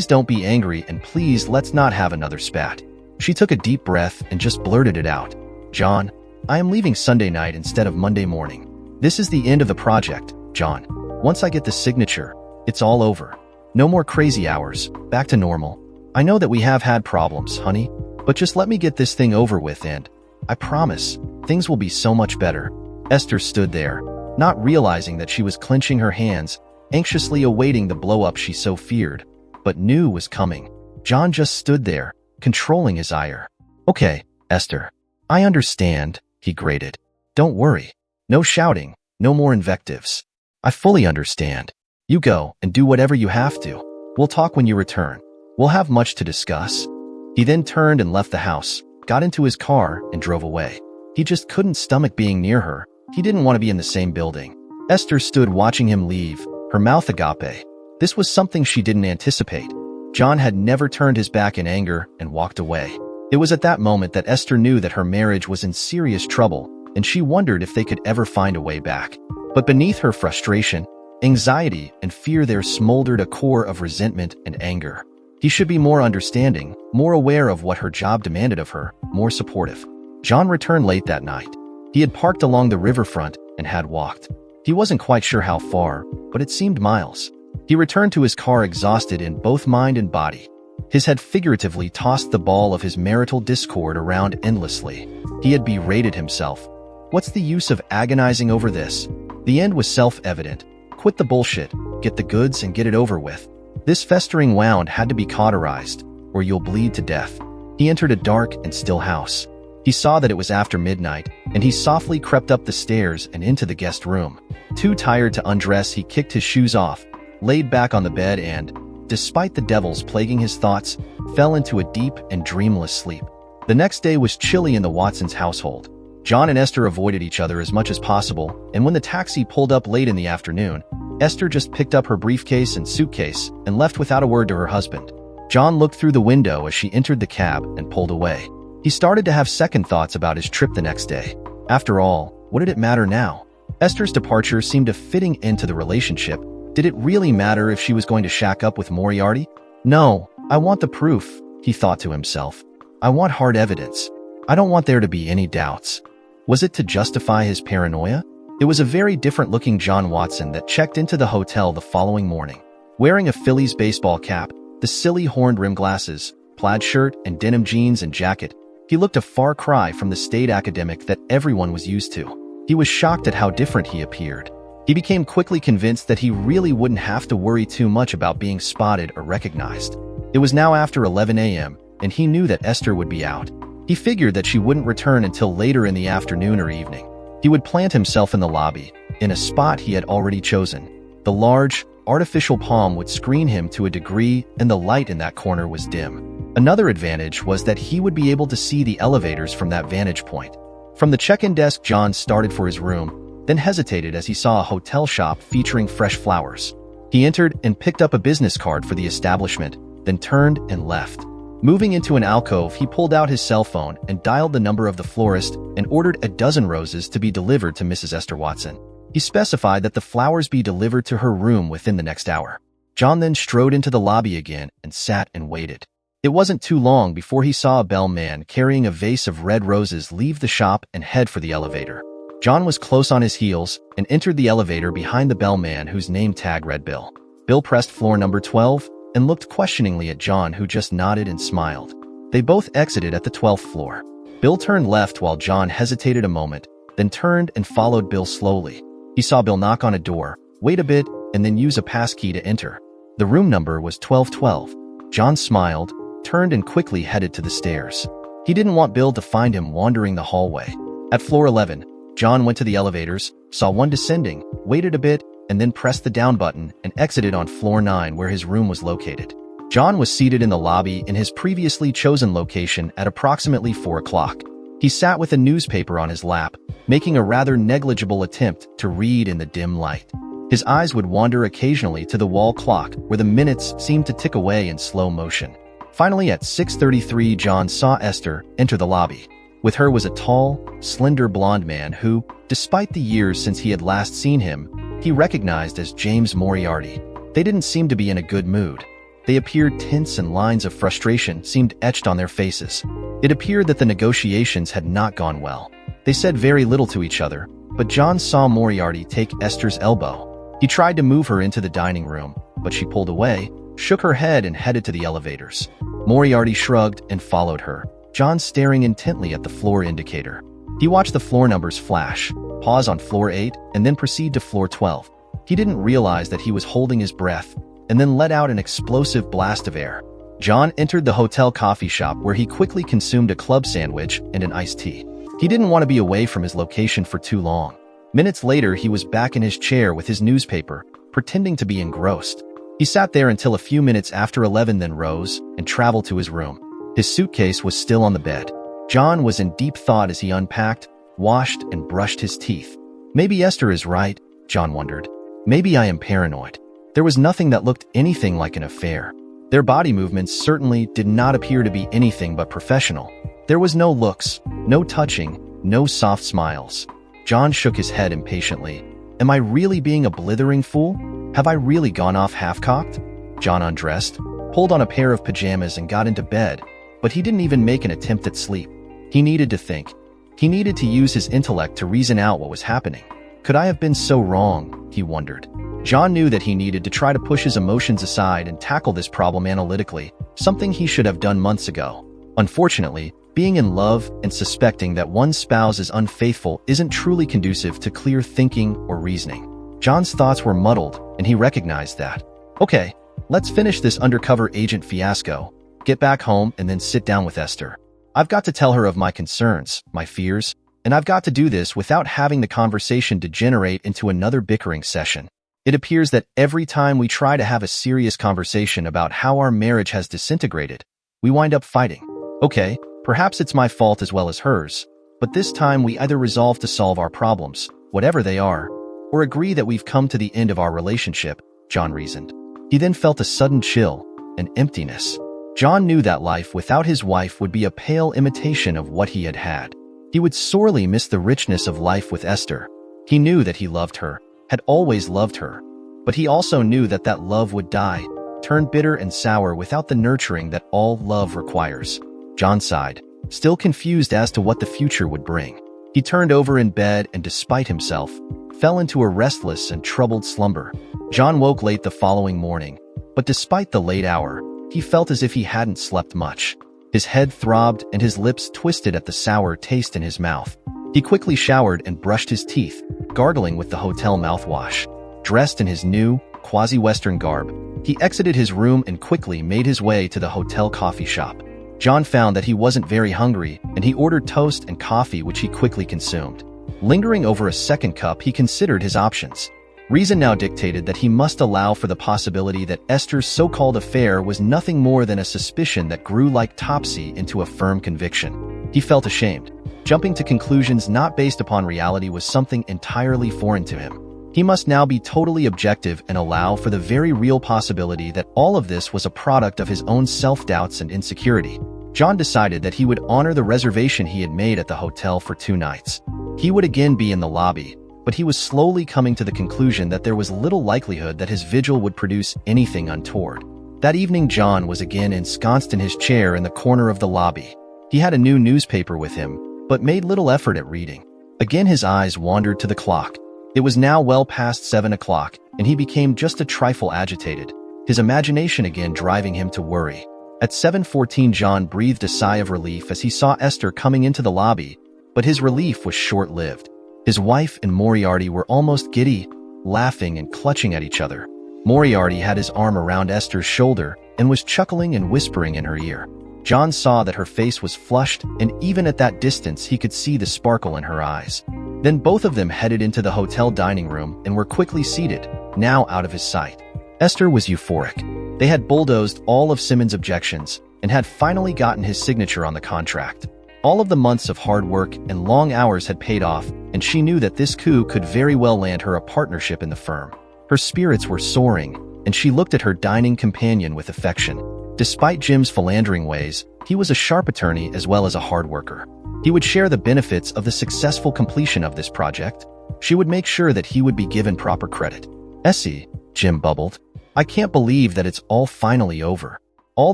don't be angry, and please let's not have another spat. She took a deep breath and just blurted it out. John, I am leaving Sunday night instead of Monday morning. This is the end of the project, John. Once I get the signature, it's all over. No more crazy hours, back to normal. I know that we have had problems, honey, but just let me get this thing over with and I promise, things will be so much better. Esther stood there, not realizing that she was clenching her hands, anxiously awaiting the blow-up she so feared, but knew was coming. John just stood there, controlling his ire. Okay, Esther. I understand, he grated. Don't worry. No shouting, no more invectives. I fully understand. You go and do whatever you have to. We'll talk when you return. We'll have much to discuss. He then turned and left the house, got into his car, and drove away. He just couldn't stomach being near her. He didn't want to be in the same building. Esther stood watching him leave, her mouth agape. This was something she didn't anticipate. John had never turned his back in anger and walked away. It was at that moment that Esther knew that her marriage was in serious trouble, and she wondered if they could ever find a way back. But beneath her frustration, anxiety, and fear there smoldered a core of resentment and anger. He should be more understanding, more aware of what her job demanded of her, more supportive. John returned late that night. He had parked along the riverfront and had walked. He wasn't quite sure how far, but it seemed miles. He returned to his car exhausted in both mind and body. His head figuratively tossed the ball of his marital discord around endlessly. He had berated himself. What's the use of agonizing over this? The end was self-evident. Quit the bullshit, get the goods, and get it over with. This festering wound had to be cauterized, or you'll bleed to death. He entered a dark and still house. He saw that it was after midnight, and he softly crept up the stairs and into the guest room. Too tired to undress, he kicked his shoes off, laid back on the bed and, despite the devils plaguing his thoughts, fell into a deep and dreamless sleep. The next day was chilly in the Watsons' household. John and Esther avoided each other as much as possible, and when the taxi pulled up late in the afternoon, Esther just picked up her briefcase and suitcase and left without a word to her husband. John looked through the window as she entered the cab and pulled away. He started to have second thoughts about his trip the next day. After all, what did it matter now? Esther's departure seemed a fitting end to the relationship. Did it really matter if she was going to shack up with Moriarty? No, I want the proof, he thought to himself. I want hard evidence. I don't want there to be any doubts. Was it to justify his paranoia? It was a very different-looking John Watson that checked into the hotel the following morning. Wearing a Phillies baseball cap, the silly horned-rim glasses, plaid shirt, and denim jeans and jacket, he looked a far cry from the staid academic that everyone was used to. He was shocked at how different he appeared. He became quickly convinced that he really wouldn't have to worry too much about being spotted or recognized. It was now after 11 a.m., and he knew that Esther would be out. He figured that she wouldn't return until later in the afternoon or evening. He would plant himself in the lobby, in a spot he had already chosen. The large, artificial palm would screen him to a degree, and the light in that corner was dim. Another advantage was that he would be able to see the elevators from that vantage point. From the check-in desk, John started for his room, then hesitated as he saw a hotel shop featuring fresh flowers. He entered and picked up a business card for the establishment, then turned and left. Moving into an alcove, he pulled out his cell phone and dialed the number of the florist and ordered a dozen roses to be delivered to Mrs. Esther Watson. He specified that the flowers be delivered to her room within the next hour. John then strode into the lobby again and sat and waited. It wasn't too long before he saw a bellman carrying a vase of red roses leave the shop and head for the elevator. John was close on his heels and entered the elevator behind the bellman whose name tag read Bill. Bill pressed floor number 12 and looked questioningly at John, who just nodded and smiled. They both exited at the 12th floor. Bill turned left while John hesitated a moment, then turned and followed Bill slowly. He saw Bill knock on a door, wait a bit, and then use a passkey to enter. The room number was 1212. John smiled, turned and quickly headed to the stairs. He didn't want Bill to find him wandering the hallway. At floor 11, John went to the elevators, saw one descending, waited a bit, and then pressed the down button and exited on floor 9 where his room was located. John was seated in the lobby in his previously chosen location at approximately 4 o'clock. He sat with a newspaper on his lap, making a rather negligible attempt to read in the dim light. His eyes would wander occasionally to the wall clock where the minutes seemed to tick away in slow motion. Finally, at 6:33, John saw Esther enter the lobby. With her was a tall, slender blonde man who, despite the years since he had last seen him, he recognized as James Moriarty. They didn't seem to be in a good mood. They appeared tense and lines of frustration seemed etched on their faces. It appeared that the negotiations had not gone well. They said very little to each other, but John saw Moriarty take Esther's elbow. He tried to move her into the dining room, but she pulled away, shook her head and headed to the elevators. Moriarty shrugged and followed her, John staring intently at the floor indicator. He watched the floor numbers flash, pause on floor 8, and then proceed to floor 12. He didn't realize that he was holding his breath, and then let out an explosive blast of air. John entered the hotel coffee shop where he quickly consumed a club sandwich and an iced tea. He didn't want to be away from his location for too long. Minutes later, he was back in his chair with his newspaper, pretending to be engrossed. He sat there until a few minutes after 11, then rose and traveled to his room. His suitcase was still on the bed. John was in deep thought as he unpacked, washed, and brushed his teeth. Maybe Esther is right, John wondered. Maybe I am paranoid. There was nothing that looked anything like an affair. Their body movements certainly did not appear to be anything but professional. There was no looks, no touching, no soft smiles. John shook his head impatiently. Am I really being a blithering fool? Have I really gone off half-cocked? John undressed, pulled on a pair of pajamas and got into bed, but he didn't even make an attempt at sleep. He needed to think. He needed to use his intellect to reason out what was happening. Could I have been so wrong? He wondered. John knew that he needed to try to push his emotions aside and tackle this problem analytically, something he should have done months ago. Unfortunately, being in love and suspecting that one's spouse is unfaithful isn't truly conducive to clear thinking or reasoning. John's thoughts were muddled, and he recognized that. Okay, let's finish this undercover agent fiasco, get back home, and then sit down with Esther. I've got to tell her of my concerns, my fears, and I've got to do this without having the conversation degenerate into another bickering session. It appears that every time we try to have a serious conversation about how our marriage has disintegrated, we wind up fighting. Okay, perhaps it's my fault as well as hers, but this time we either resolve to solve our problems, whatever they are, or agree that we've come to the end of our relationship, John reasoned. He then felt a sudden chill, an emptiness. John knew that life without his wife would be a pale imitation of what he had had. He would sorely miss the richness of life with Esther. He knew that he loved her, had always loved her, but he also knew that that love would die, turn bitter and sour without the nurturing that all love requires. John sighed, still confused as to what the future would bring. He turned over in bed and, despite himself, fell into a restless and troubled slumber. John woke late the following morning, but despite the late hour, he felt as if he hadn't slept much. His head throbbed and his lips twisted at the sour taste in his mouth. He quickly showered and brushed his teeth, gargling with the hotel mouthwash. Dressed in his new, quasi-Western garb, he exited his room and quickly made his way to the hotel coffee shop. John found that he wasn't very hungry, and he ordered toast and coffee, which he quickly consumed. Lingering over a second cup, he considered his options. Reason now dictated that he must allow for the possibility that Esther's so-called affair was nothing more than a suspicion that grew like Topsy into a firm conviction. He felt ashamed. Jumping to conclusions not based upon reality was something entirely foreign to him. He must now be totally objective and allow for the very real possibility that all of this was a product of his own self-doubts and insecurity. John decided that he would honor the reservation he had made at the hotel for 2 nights. He would again be in the lobby, but he was slowly coming to the conclusion that there was little likelihood that his vigil would produce anything untoward. That evening, John was again ensconced in his chair in the corner of the lobby. He had a new newspaper with him, but made little effort at reading. Again his eyes wandered to the clock. It was now well past 7 o'clock, and he became just a trifle agitated, his imagination again driving him to worry. At 7:14, John breathed a sigh of relief as he saw Esther coming into the lobby, but his relief was short-lived. His wife and Moriarty were almost giddy, laughing and clutching at each other. Moriarty had his arm around Esther's shoulder and was chuckling and whispering in her ear. John saw that her face was flushed, and even at that distance he could see the sparkle in her eyes. Then both of them headed into the hotel dining room and were quickly seated, now out of his sight. Esther was euphoric. They had bulldozed all of Simmons' objections and had finally gotten his signature on the contract. All of the months of hard work and long hours had paid off, and she knew that this coup could very well land her a partnership in the firm. Her spirits were soaring, and she looked at her dining companion with affection. Despite Jim's philandering ways, he was a sharp attorney as well as a hard worker. He would share the benefits of the successful completion of this project. She would make sure that he would be given proper credit. "Essie," Jim bubbled, "I can't believe that it's all finally over. All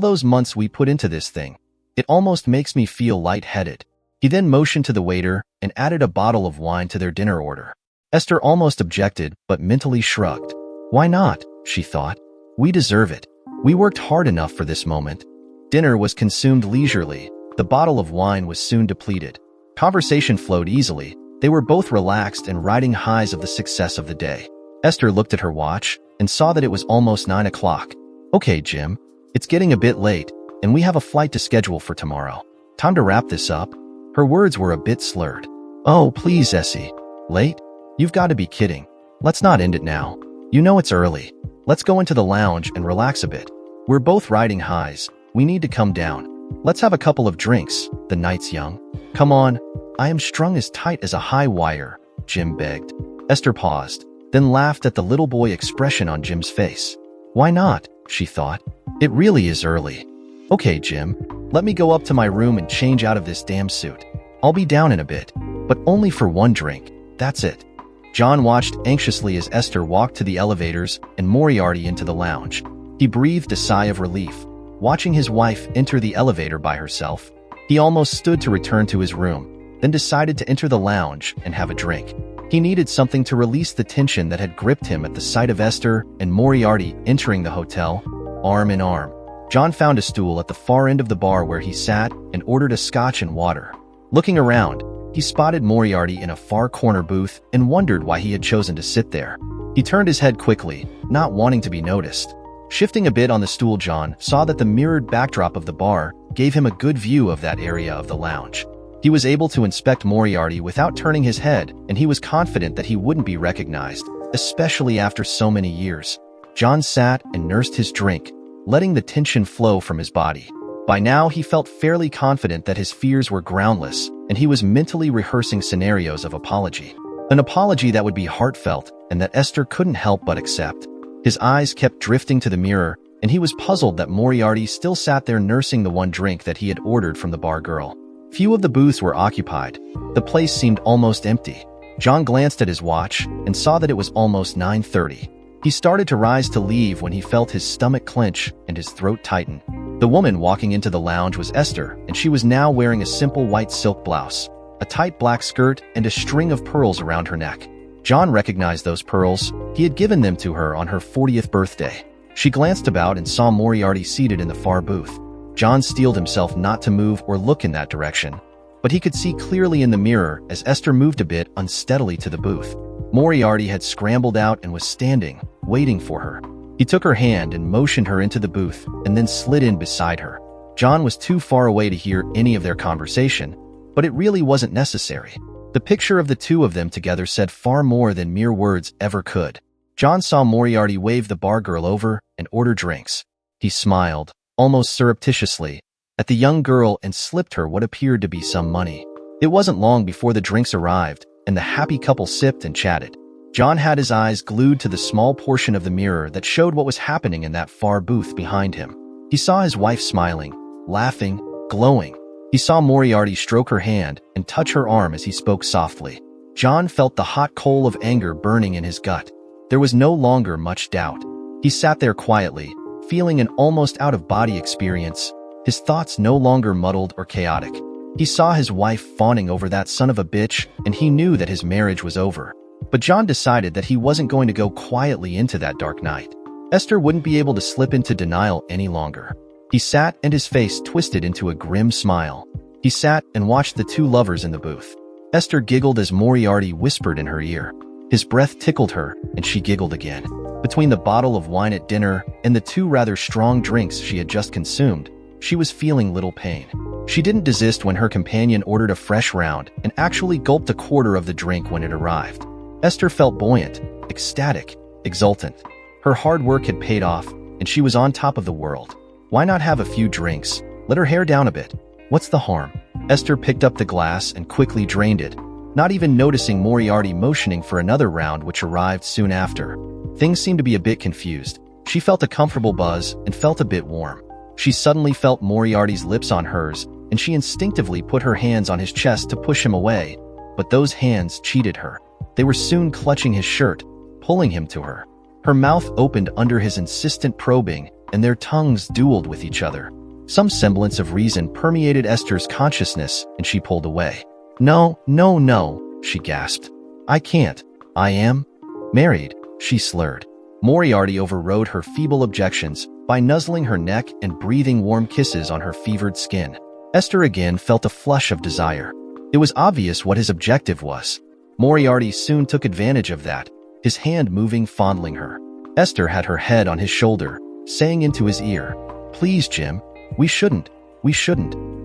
those months we put into this thing. It almost makes me feel lightheaded." He then motioned to the waiter and added a bottle of wine to their dinner order. Esther almost objected, but mentally shrugged. "Why not?" she thought. "We deserve it. We worked hard enough for this moment." Dinner was consumed leisurely. The bottle of wine was soon depleted. Conversation flowed easily. They were both relaxed and riding highs of the success of the day. Esther looked at her watch and saw that it was almost 9 o'clock. "Okay, Jim. It's getting a bit late, and we have a flight to schedule for tomorrow. Time to wrap this up." Her words were a bit slurred. "Oh, please, Essie. Late? You've got to be kidding. Let's not end it now. You know it's early. Let's go into the lounge and relax a bit. We're both riding highs. We need to come down. Let's have a couple of drinks. The night's young. Come on. I am strung as tight as a high wire," Jim begged. Esther paused, then laughed at the little boy expression on Jim's face. "Why not?" she thought. "It really is early. Okay, Jim. Let me go up to my room and change out of this damn suit. I'll be down in a bit, but only for one drink. That's it." John watched anxiously as Esther walked to the elevators and Moriarty into the lounge. He breathed a sigh of relief. Watching his wife enter the elevator by herself, he almost stood to return to his room, then decided to enter the lounge and have a drink. He needed something to release the tension that had gripped him at the sight of Esther and Moriarty entering the hotel, arm in arm. John found a stool at the far end of the bar where he sat and ordered a scotch and water. Looking around, he spotted Moriarty in a far corner booth and wondered why he had chosen to sit there. He turned his head quickly, not wanting to be noticed. Shifting a bit on the stool, John saw that the mirrored backdrop of the bar gave him a good view of that area of the lounge. He was able to inspect Moriarty without turning his head, and he was confident that he wouldn't be recognized, especially after so many years. John sat and nursed his drink, letting the tension flow from his body. By now, he felt fairly confident that his fears were groundless, and he was mentally rehearsing scenarios of apology. An apology that would be heartfelt and that Esther couldn't help but accept. His eyes kept drifting to the mirror, and he was puzzled that Moriarty still sat there nursing the one drink that he had ordered from the bar girl. Few of the booths were occupied. The place seemed almost empty. John glanced at his watch and saw that it was almost 9:30. He started to rise to leave when he felt his stomach clench and his throat tighten. The woman walking into the lounge was Esther, and she was now wearing a simple white silk blouse, a tight black skirt, and a string of pearls around her neck. John recognized those pearls. He had given them to her on her 40th birthday. She glanced about and saw Moriarty seated in the far booth. John steeled himself not to move or look in that direction, but he could see clearly in the mirror as Esther moved a bit unsteadily to the booth. Moriarty had scrambled out and was standing, waiting for her. He took her hand and motioned her into the booth and then slid in beside her. John was too far away to hear any of their conversation, but it really wasn't necessary. The picture of the two of them together said far more than mere words ever could. John saw Moriarty wave the bar girl over and order drinks. He smiled, almost surreptitiously, at the young girl and slipped her what appeared to be some money. It wasn't long before the drinks arrived, and the happy couple sipped and chatted. John had his eyes glued to the small portion of the mirror that showed what was happening in that far booth behind him. He saw his wife smiling, laughing, glowing. He saw Moriarty stroke her hand and touch her arm as he spoke softly. John felt the hot coal of anger burning in his gut. There was no longer much doubt. He sat there quietly, feeling an almost out-of-body experience, his thoughts no longer muddled or chaotic. He saw his wife fawning over that son of a bitch, and he knew that his marriage was over. But John decided that he wasn't going to go quietly into that dark night. Esther wouldn't be able to slip into denial any longer. He sat and his face twisted into a grim smile. He sat and watched the two lovers in the booth. Esther giggled as Moriarty whispered in her ear. His breath tickled her, and she giggled again. Between the bottle of wine at dinner and the two rather strong drinks she had just consumed, she was feeling little pain. She didn't desist when her companion ordered a fresh round and actually gulped a quarter of the drink when it arrived. Esther felt buoyant, ecstatic, exultant. Her hard work had paid off, and she was on top of the world. Why not have a few drinks? Let her hair down a bit. What's the harm? Esther picked up the glass and quickly drained it, not even noticing Moriarty motioning for another round which arrived soon after. Things seemed to be a bit confused. She felt a comfortable buzz and felt a bit warm. She suddenly felt Moriarty's lips on hers, and she instinctively put her hands on his chest to push him away, but those hands cheated her. They were soon clutching his shirt, pulling him to her. Her mouth opened under his insistent probing, and their tongues dueled with each other. Some semblance of reason permeated Esther's consciousness, and she pulled away. No, no, no, she gasped. I can't. I am married, she slurred. Moriarty overrode her feeble objections by nuzzling her neck and breathing warm kisses on her fevered skin. Esther again felt a flush of desire. It was obvious what his objective was. Moriarty soon took advantage of that, his hand moving, fondling her. Esther had her head on his shoulder, saying into his ear, "Please, Jim, we shouldn't,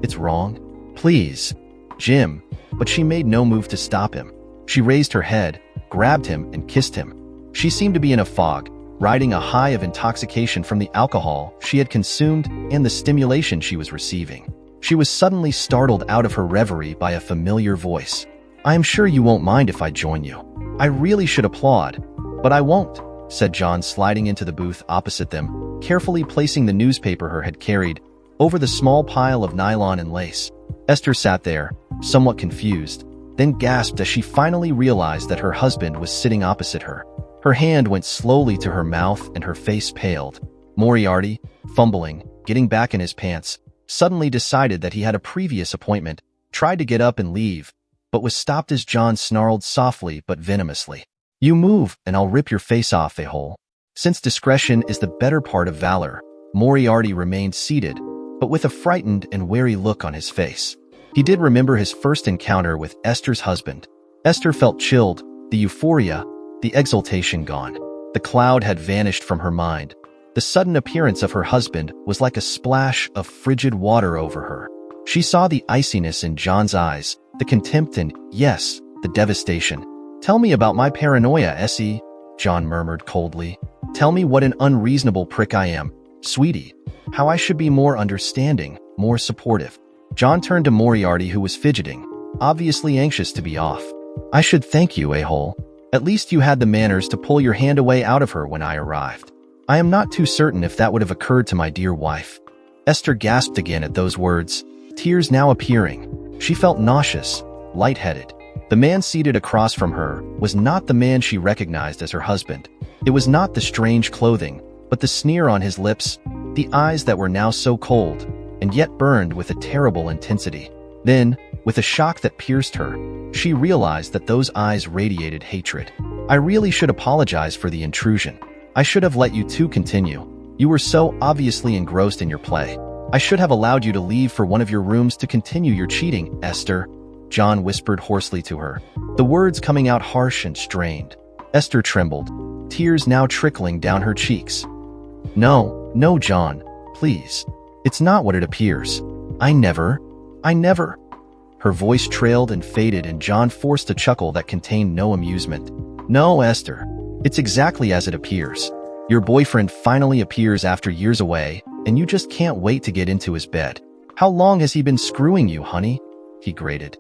it's wrong. Please, Jim." But she made no move to stop him. She raised her head, grabbed him, and kissed him. She seemed to be in a fog, riding a high of intoxication from the alcohol she had consumed and the stimulation she was receiving. She was suddenly startled out of her reverie by a familiar voice. "I am sure you won't mind if I join you. I really should applaud, but I won't," said John, sliding into the booth opposite them, carefully placing the newspaper her had carried over the small pile of nylon and lace. Esther sat there, somewhat confused, then gasped as she finally realized that her husband was sitting opposite her. Her hand went slowly to her mouth and her face paled. Moriarty, fumbling, getting back in his pants, suddenly decided that he had a previous appointment, tried to get up and leave, but was stopped as John snarled softly but venomously, "You move, and I'll rip your face off, a-hole." Since discretion is the better part of valor, Moriarty remained seated, but with a frightened and wary look on his face. He did remember his first encounter with Esther's husband. Esther felt chilled, the euphoria, the exultation gone. The cloud had vanished from her mind. The sudden appearance of her husband was like a splash of frigid water over her. She saw the iciness in John's eyes, the contempt and, yes, the devastation. "Tell me about my paranoia, Essie," John murmured coldly. "Tell me what an unreasonable prick I am, sweetie. How I should be more understanding, more supportive." John turned to Moriarty, who was fidgeting, obviously anxious to be off. "I should thank you, a-hole. At least you had the manners to pull your hand away out of her when I arrived. I am not too certain if that would have occurred to my dear wife." Esther gasped again at those words, tears now appearing. She felt nauseous, lightheaded. The man seated across from her was not the man she recognized as her husband. It was not the strange clothing, but the sneer on his lips, the eyes that were now so cold, and yet burned with a terrible intensity. Then, with a shock that pierced her, she realized that those eyes radiated hatred. "I really should apologize for the intrusion. I should have let you two continue. You were so obviously engrossed in your play. I should have allowed you to leave for one of your rooms to continue your cheating, Esther," John whispered hoarsely to her, the words coming out harsh and strained. Esther trembled, tears now trickling down her cheeks. No, John, please. It's not what it appears. I never. Her voice trailed and faded, and John forced a chuckle that contained no amusement. "No, Esther. It's exactly as it appears. Your boyfriend finally appears after years away, and you just can't wait to get into his bed. How long has he been screwing you, honey?" he grated.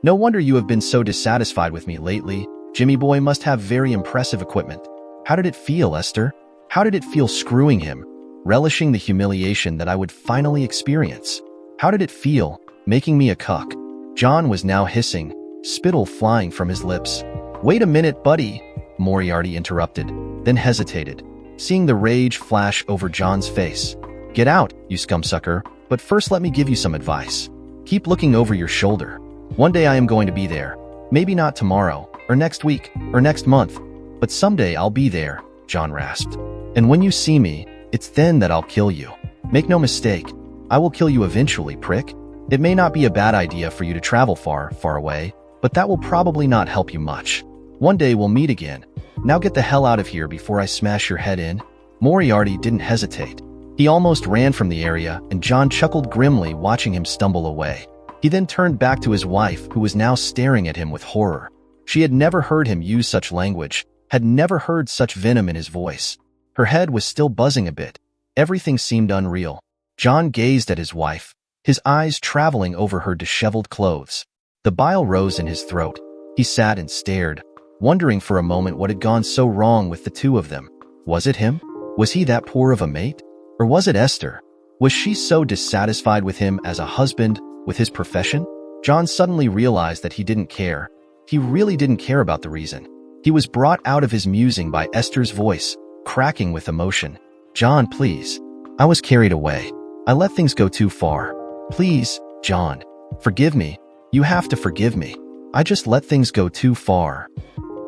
"No wonder you have been so dissatisfied with me lately. Jimmy boy must have very impressive equipment. How did it feel, Esther? How did it feel screwing him, relishing the humiliation that I would finally experience? How did it feel, making me a cuck?" John was now hissing, spittle flying from his lips. "Wait a minute, buddy," Moriarty interrupted, then hesitated, seeing the rage flash over John's face. "Get out, you scumsucker, but first let me give you some advice. Keep looking over your shoulder. One day I am going to be there. Maybe not tomorrow, or next week, or next month, but someday I'll be there," John rasped. "And when you see me, it's then that I'll kill you. Make no mistake, I will kill you eventually, prick. It may not be a bad idea for you to travel far, far away, but that will probably not help you much. One day we'll meet again. Now get the hell out of here before I smash your head in." Moriarty didn't hesitate. He almost ran from the area, and John chuckled grimly watching him stumble away. He then turned back to his wife, who was now staring at him with horror. She had never heard him use such language, had never heard such venom in his voice. Her head was still buzzing a bit. Everything seemed unreal. John gazed at his wife, his eyes traveling over her disheveled clothes. The bile rose in his throat. He sat and stared, wondering for a moment what had gone so wrong with the two of them. Was it him? Was he that poor of a mate? Or was it Esther? Was she so dissatisfied with him as a husband, with his profession? John suddenly realized that he didn't care. He really didn't care about the reason. He was brought out of his musing by Esther's voice, cracking with emotion. "John, please. I was carried away. I let things go too far. Please, John. Forgive me. You have to forgive me. I just let things go too far.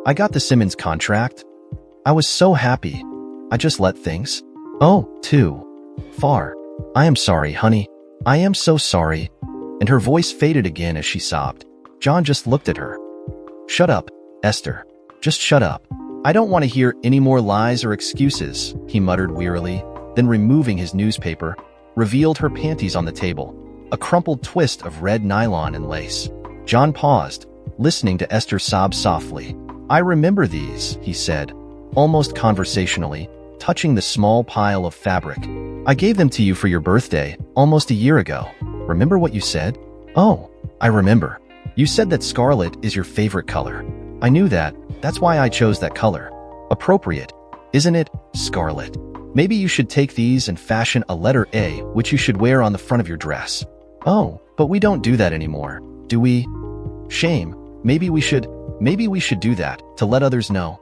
I got the Simmons contract. I was so happy. I just let things. Oh, too far. I am sorry, honey. I am so sorry. And her voice faded again as she sobbed. John just looked at her. Shut up, Esther. Just shut up. I don't want to hear any more lies or excuses, he muttered wearily, then removing his newspaper, revealed her panties on the table, a crumpled twist of red nylon and lace. John paused, listening to Esther sob softly. I remember these, he said, almost conversationally, touching the small pile of fabric. I gave them to you for your birthday, almost a year ago. Remember what you said? Oh, I remember. You said that scarlet is your favorite color. I knew that. That's why I chose that color. Appropriate, isn't it, scarlet? Maybe you should take these and fashion a letter A, which you should wear on the front of your dress. Oh, but we don't do that anymore, do we? Shame. Maybe we should do that, to let others know.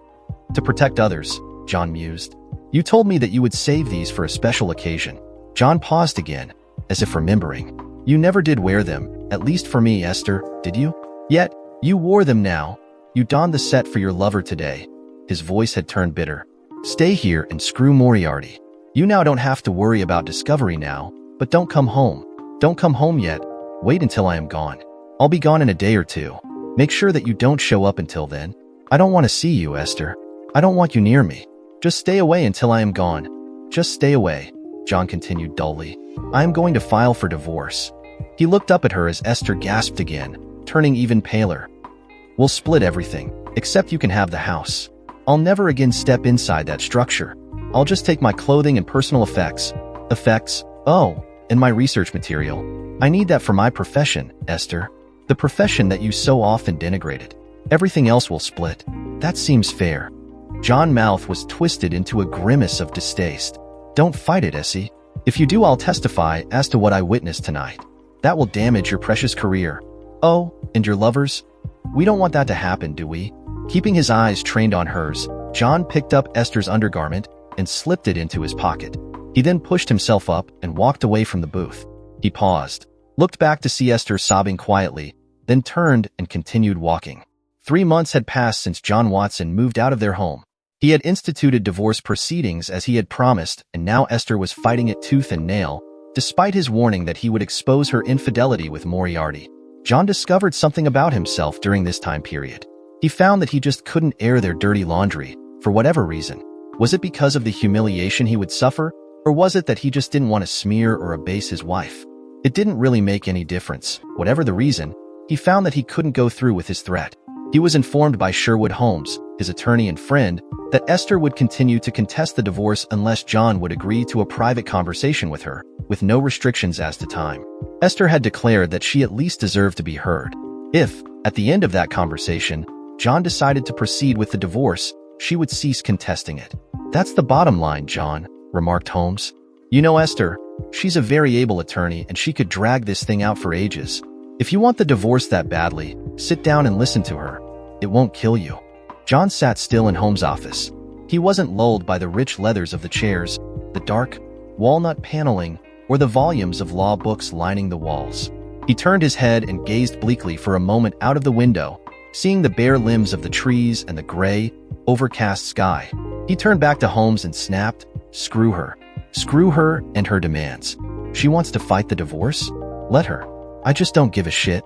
To protect others, John mused. You told me that you would save these for a special occasion. John paused again, as if remembering. You never did wear them, at least for me, Esther, did you? Yet, you wore them now. You donned the set for your lover today. His voice had turned bitter. Stay here and screw Moriarty. You now don't have to worry about discovery now, but don't come home. Don't come home yet. Wait until I am gone. I'll be gone in a day or two. Make sure that you don't show up until then. I don't want to see you, Esther. I don't want you near me. Just stay away until I am gone. Just stay away, John continued dully. I am going to file for divorce. He looked up at her as Esther gasped again, turning even paler. We'll split everything, except you can have the house. I'll never again step inside that structure. I'll just take my clothing and personal effects. Oh, and my research material. I need that for my profession, Esther. The profession that you so often denigrated. Everything else will split. That seems fair. John's mouth was twisted into a grimace of distaste. Don't fight it, Essie. If you do, I'll testify as to what I witnessed tonight. That will damage your precious career. Oh, and your lovers? We don't want that to happen, do we? Keeping his eyes trained on hers, John picked up Esther's undergarment and slipped it into his pocket. He then pushed himself up and walked away from the booth. He paused, looked back to see Esther sobbing quietly, then turned and continued walking. 3 months had passed since John Watson moved out of their home. He had instituted divorce proceedings as he had promised, and now Esther was fighting it tooth and nail, despite his warning that he would expose her infidelity with Moriarty. John discovered something about himself during this time period. He found that he just couldn't air their dirty laundry, for whatever reason. Was it because of the humiliation he would suffer, or was it that he just didn't want to smear or abase his wife? It didn't really make any difference. Whatever the reason, he found that he couldn't go through with his threat. He was informed by Sherwood Holmes, his attorney and friend, that Esther would continue to contest the divorce unless John would agree to a private conversation with her, with no restrictions as to time. Esther had declared that she at least deserved to be heard. If, at the end of that conversation, John decided to proceed with the divorce, she would cease contesting it. That's the bottom line, John, remarked Holmes. You know Esther, she's a very able attorney and she could drag this thing out for ages. If you want the divorce that badly, sit down and listen to her. It won't kill you. John sat still in Holmes' office. He wasn't lulled by the rich leathers of the chairs, the dark, walnut paneling, or the volumes of law books lining the walls. He turned his head and gazed bleakly for a moment out of the window, seeing the bare limbs of the trees and the gray, overcast sky. He turned back to Holmes and snapped, Screw her. Screw her and her demands. She wants to fight the divorce? Let her. I just don't give a shit.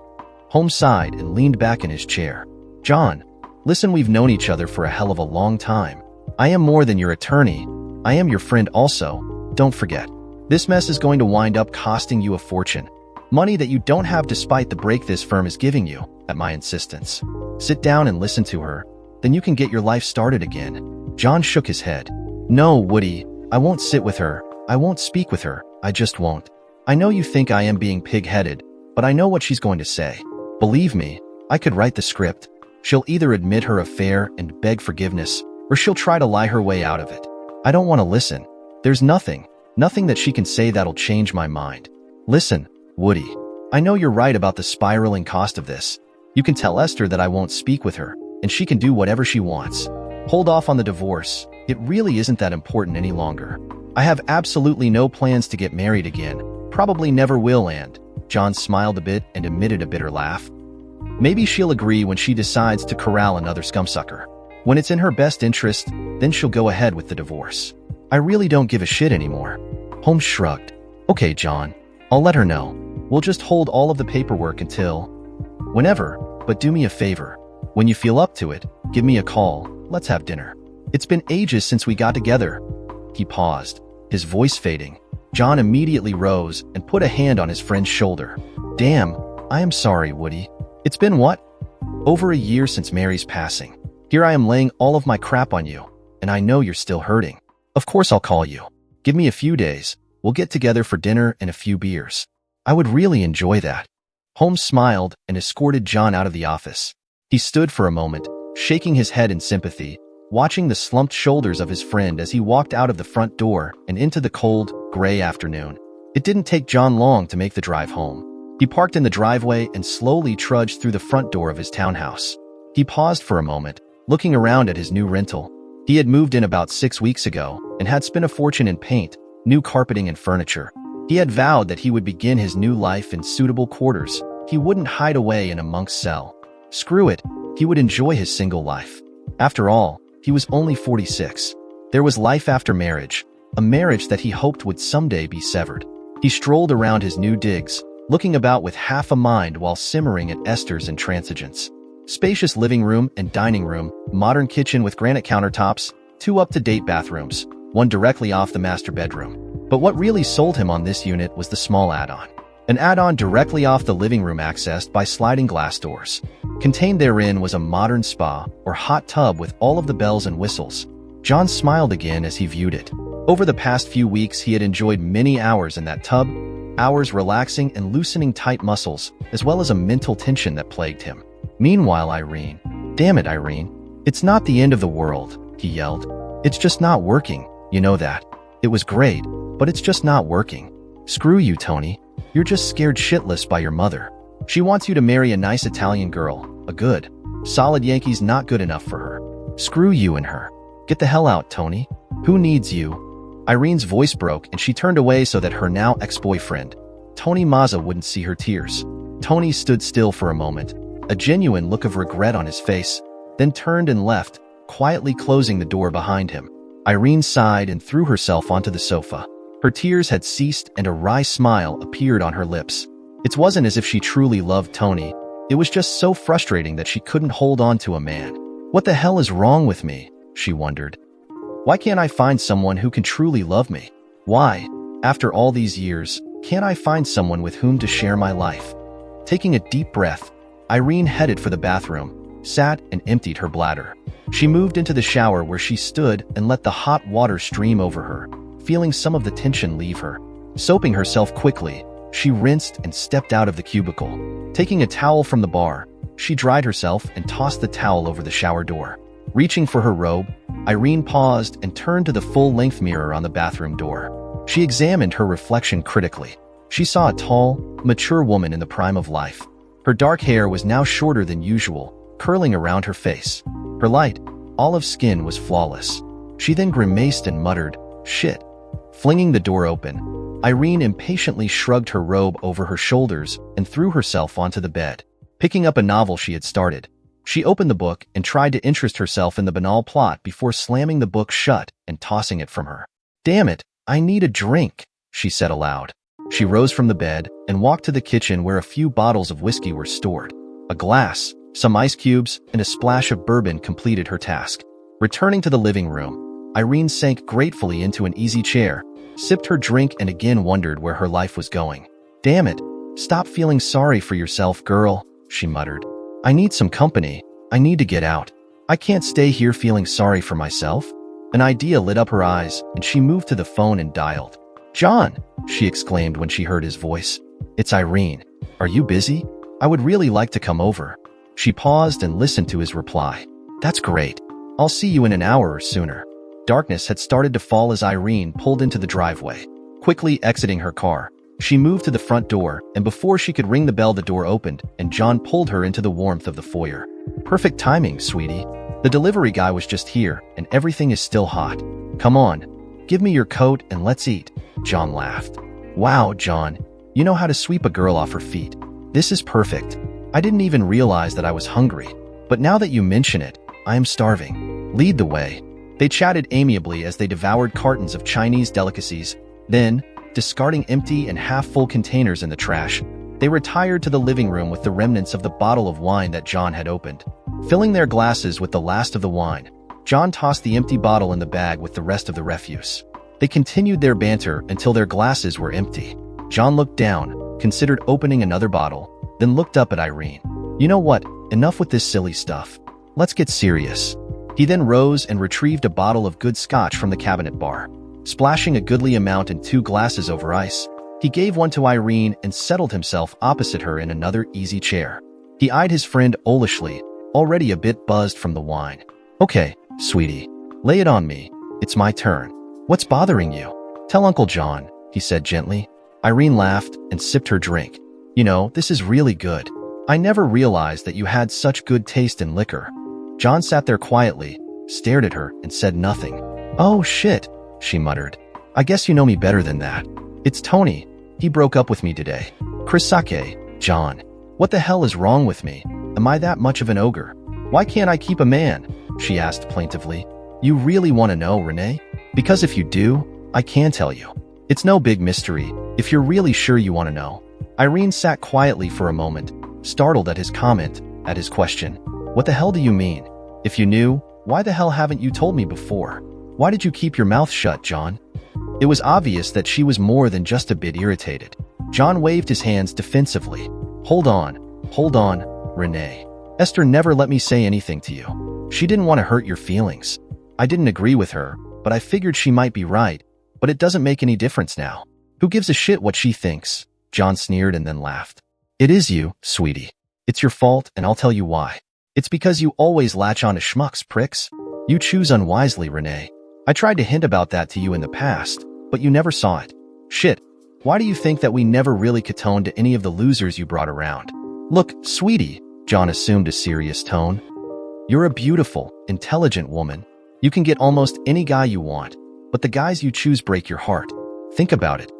Holmes sighed and leaned back in his chair. John, listen, we've known each other for a hell of a long time. I am more than your attorney. I am your friend also. Don't forget. This mess is going to wind up costing you a fortune. Money that you don't have despite the break this firm is giving you, at my insistence. Sit down and listen to her. Then you can get your life started again. John shook his head. No, Woody, I won't sit with her. I won't speak with her. I just won't. I know you think I am being pig-headed, but I know what she's going to say. Believe me, I could write the script. She'll either admit her affair and beg forgiveness, or she'll try to lie her way out of it. I don't want to listen. There's nothing that she can say that'll change my mind. Listen, Woody, I know you're right about the spiraling cost of this. You can tell Esther that I won't speak with her, and she can do whatever she wants. Hold off on the divorce. It really isn't that important any longer. I have absolutely no plans to get married again. Probably never will, and John smiled a bit and emitted a bitter laugh. Maybe she'll agree when she decides to corral another scumsucker. When it's in her best interest, then she'll go ahead with the divorce. I really don't give a shit anymore. Holmes shrugged. Okay, John. I'll let her know. We'll just hold all of the paperwork until whenever, but do me a favor. When you feel up to it, give me a call. Let's have dinner. It's been ages since we got together. He paused, his voice fading. John immediately rose and put a hand on his friend's shoulder. Damn, I am sorry, Woody. It's been what? Over a year since Mary's passing. Here I am laying all of my crap on you, and I know you're still hurting. Of course I'll call you. Give me a few days. We'll get together for dinner and a few beers. I would really enjoy that. Holmes smiled and escorted John out of the office. He stood for a moment, shaking his head in sympathy, watching the slumped shoulders of his friend as he walked out of the front door and into the cold, gray afternoon. It didn't take John long to make the drive home. He parked in the driveway and slowly trudged through the front door of his townhouse. He paused for a moment, looking around at his new rental. He had moved in about 6 weeks ago and had spent a fortune in paint, new carpeting and furniture. He had vowed that he would begin his new life in suitable quarters. He wouldn't hide away in a monk's cell. Screw it, he would enjoy his single life. After all, he was only 46. There was life after marriage, a marriage that he hoped would someday be severed. He strolled around his new digs, looking about with half a mind while simmering at Esther's intransigence. Spacious living room and dining room, modern kitchen with granite countertops, 2 up-to-date bathrooms, one directly off the master bedroom. But what really sold him on this unit was the small add-on. An add-on directly off the living room accessed by sliding glass doors. Contained therein was a modern spa or hot tub with all of the bells and whistles. John smiled again as he viewed it. Over the past few weeks, he had enjoyed many hours in that tub, hours relaxing and loosening tight muscles, as well as a mental tension that plagued him. Meanwhile, Irene. Damn it, Irene. It's not the end of the world, he yelled. It's just not working, you know that. It was great, but it's just not working. Screw you, Tony. You're just scared shitless by your mother. She wants you to marry a nice Italian girl, a good, solid Yankee's not good enough for her. Screw you and her. Get the hell out, Tony. Who needs you? Irene's voice broke and she turned away so that her now ex-boyfriend, Tony Mazza, wouldn't see her tears. Tony stood still for a moment, a genuine look of regret on his face, then turned and left, quietly closing the door behind him. Irene sighed and threw herself onto the sofa. Her tears had ceased and a wry smile appeared on her lips. It wasn't as if she truly loved Tony. It was just so frustrating that she couldn't hold on to a man. What the hell is wrong with me? She wondered. Why can't I find someone who can truly love me? Why, after all these years, can't I find someone with whom to share my life? Taking a deep breath, Irene headed for the bathroom, sat and emptied her bladder. She moved into the shower where she stood and let the hot water stream over her, feeling some of the tension leave her. Soaping herself quickly, she rinsed and stepped out of the cubicle. Taking a towel from the bar, she dried herself and tossed the towel over the shower door. Reaching for her robe, Irene paused and turned to the full-length mirror on the bathroom door. She examined her reflection critically. She saw a tall, mature woman in the prime of life. Her dark hair was now shorter than usual, curling around her face. Her light, olive skin was flawless. She then grimaced and muttered, "Shit." Flinging the door open, Irene impatiently shrugged her robe over her shoulders and threw herself onto the bed. Picking up a novel she had started, she opened the book and tried to interest herself in the banal plot before slamming the book shut and tossing it from her. "Damn it, I need a drink," she said aloud. She rose from the bed and walked to the kitchen where a few bottles of whiskey were stored. A glass, some ice cubes, and a splash of bourbon completed her task. Returning to the living room, Irene sank gratefully into an easy chair, sipped her drink and again wondered where her life was going. "Damn it, stop feeling sorry for yourself, girl," she muttered. "I need some company. I need to get out. I can't stay here feeling sorry for myself." An idea lit up her eyes, and she moved to the phone and dialed. "John," she exclaimed when she heard his voice. "It's Irene. Are you busy? I would really like to come over." She paused and listened to his reply. "That's great. I'll see you in an hour or sooner." Darkness had started to fall as Irene pulled into the driveway. Quickly exiting her car, she moved to the front door, and before she could ring the bell, the door opened, and John pulled her into the warmth of the foyer. "Perfect timing, sweetie. The delivery guy was just here, and everything is still hot. Come on, give me your coat and let's eat." John laughed. "Wow, John, you know how to sweep a girl off her feet. This is perfect. I didn't even realize that I was hungry, but now that you mention it, I am starving. Lead the way." They chatted amiably as they devoured cartons of Chinese delicacies. Then, discarding empty and half-full containers in the trash, they retired to the living room with the remnants of the bottle of wine that John had opened. Filling their glasses with the last of the wine, John tossed the empty bottle in the bag with the rest of the refuse. They continued their banter until their glasses were empty. John looked down, considered opening another bottle, then looked up at Irene. "You know what? Enough with this silly stuff. Let's get serious." He then rose and retrieved a bottle of good scotch from the cabinet bar. Splashing a goodly amount in 2 glasses over ice, he gave one to Irene and settled himself opposite her in another easy chair. He eyed his friend owlishly, already a bit buzzed from the wine. "Okay, sweetie, lay it on me. It's my turn. What's bothering you? Tell Uncle John," he said gently. Irene laughed and sipped her drink. "You know, this is really good. I never realized that you had such good taste in liquor." John sat there quietly, stared at her, and said nothing. "Oh shit," she muttered. "I guess you know me better than that. It's Tony. He broke up with me today." "Chris Sake, John. What the hell is wrong with me? Am I that much of an ogre? Why can't I keep a man?" she asked plaintively. "You really want to know, Renee? Because if you do, I can tell you. It's no big mystery, if you're really sure you want to know." Irene sat quietly for a moment, startled at his comment, at his question. "What the hell do you mean? If you knew, why the hell haven't you told me before? Why did you keep your mouth shut, John?" It was obvious that she was more than just a bit irritated. John waved his hands defensively. Hold on, Renee. Esther never let me say anything to you. She didn't want to hurt your feelings. I didn't agree with her, but I figured she might be right. But it doesn't make any difference now. Who gives a shit what she thinks?" John sneered and then laughed. "It is you, sweetie. It's your fault, and I'll tell you why. It's because you always latch on to schmucks, pricks. You choose unwisely, Renee. I tried to hint about that to you in the past, but you never saw it. Shit. Why do you think that we never really catoned to any of the losers you brought around?" "Look, sweetie," John assumed a serious tone. "You're a beautiful, intelligent woman. You can get almost any guy you want, but the guys you choose break your heart. Think about it."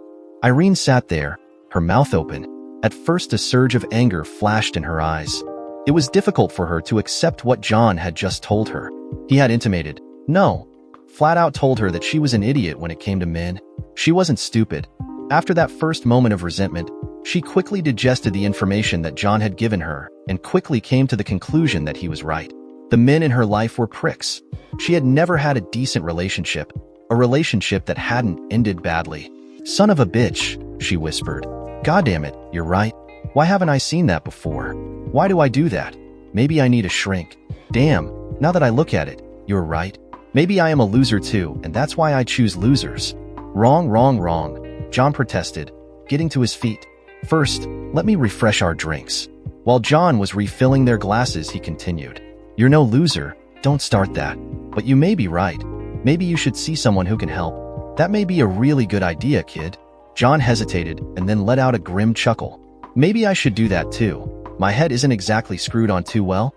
Irene sat there, her mouth open. At first, a surge of anger flashed in her eyes. It was difficult for her to accept what John had just told her. He had intimated, no, flat out told her that she was an idiot when it came to men. She wasn't stupid. After that first moment of resentment, she quickly digested the information that John had given her and quickly came to the conclusion that he was right. The men in her life were pricks. She had never had a decent relationship, a relationship that hadn't ended badly. "Son of a bitch," she whispered. "God damn it, you're right. Why haven't I seen that before? Why do I do that? Maybe I need a shrink. Damn, now that I look at it, you're right. Maybe I am a loser too, and that's why I choose losers." Wrong, John protested, getting to his feet. "First, let me refresh our drinks." While John was refilling their glasses, he continued. "You're no loser, don't start that. But you may be right. Maybe you should see someone who can help. That may be a really good idea, kid." John hesitated and then let out a grim chuckle. "Maybe I should do that too. My head isn't exactly screwed on too well."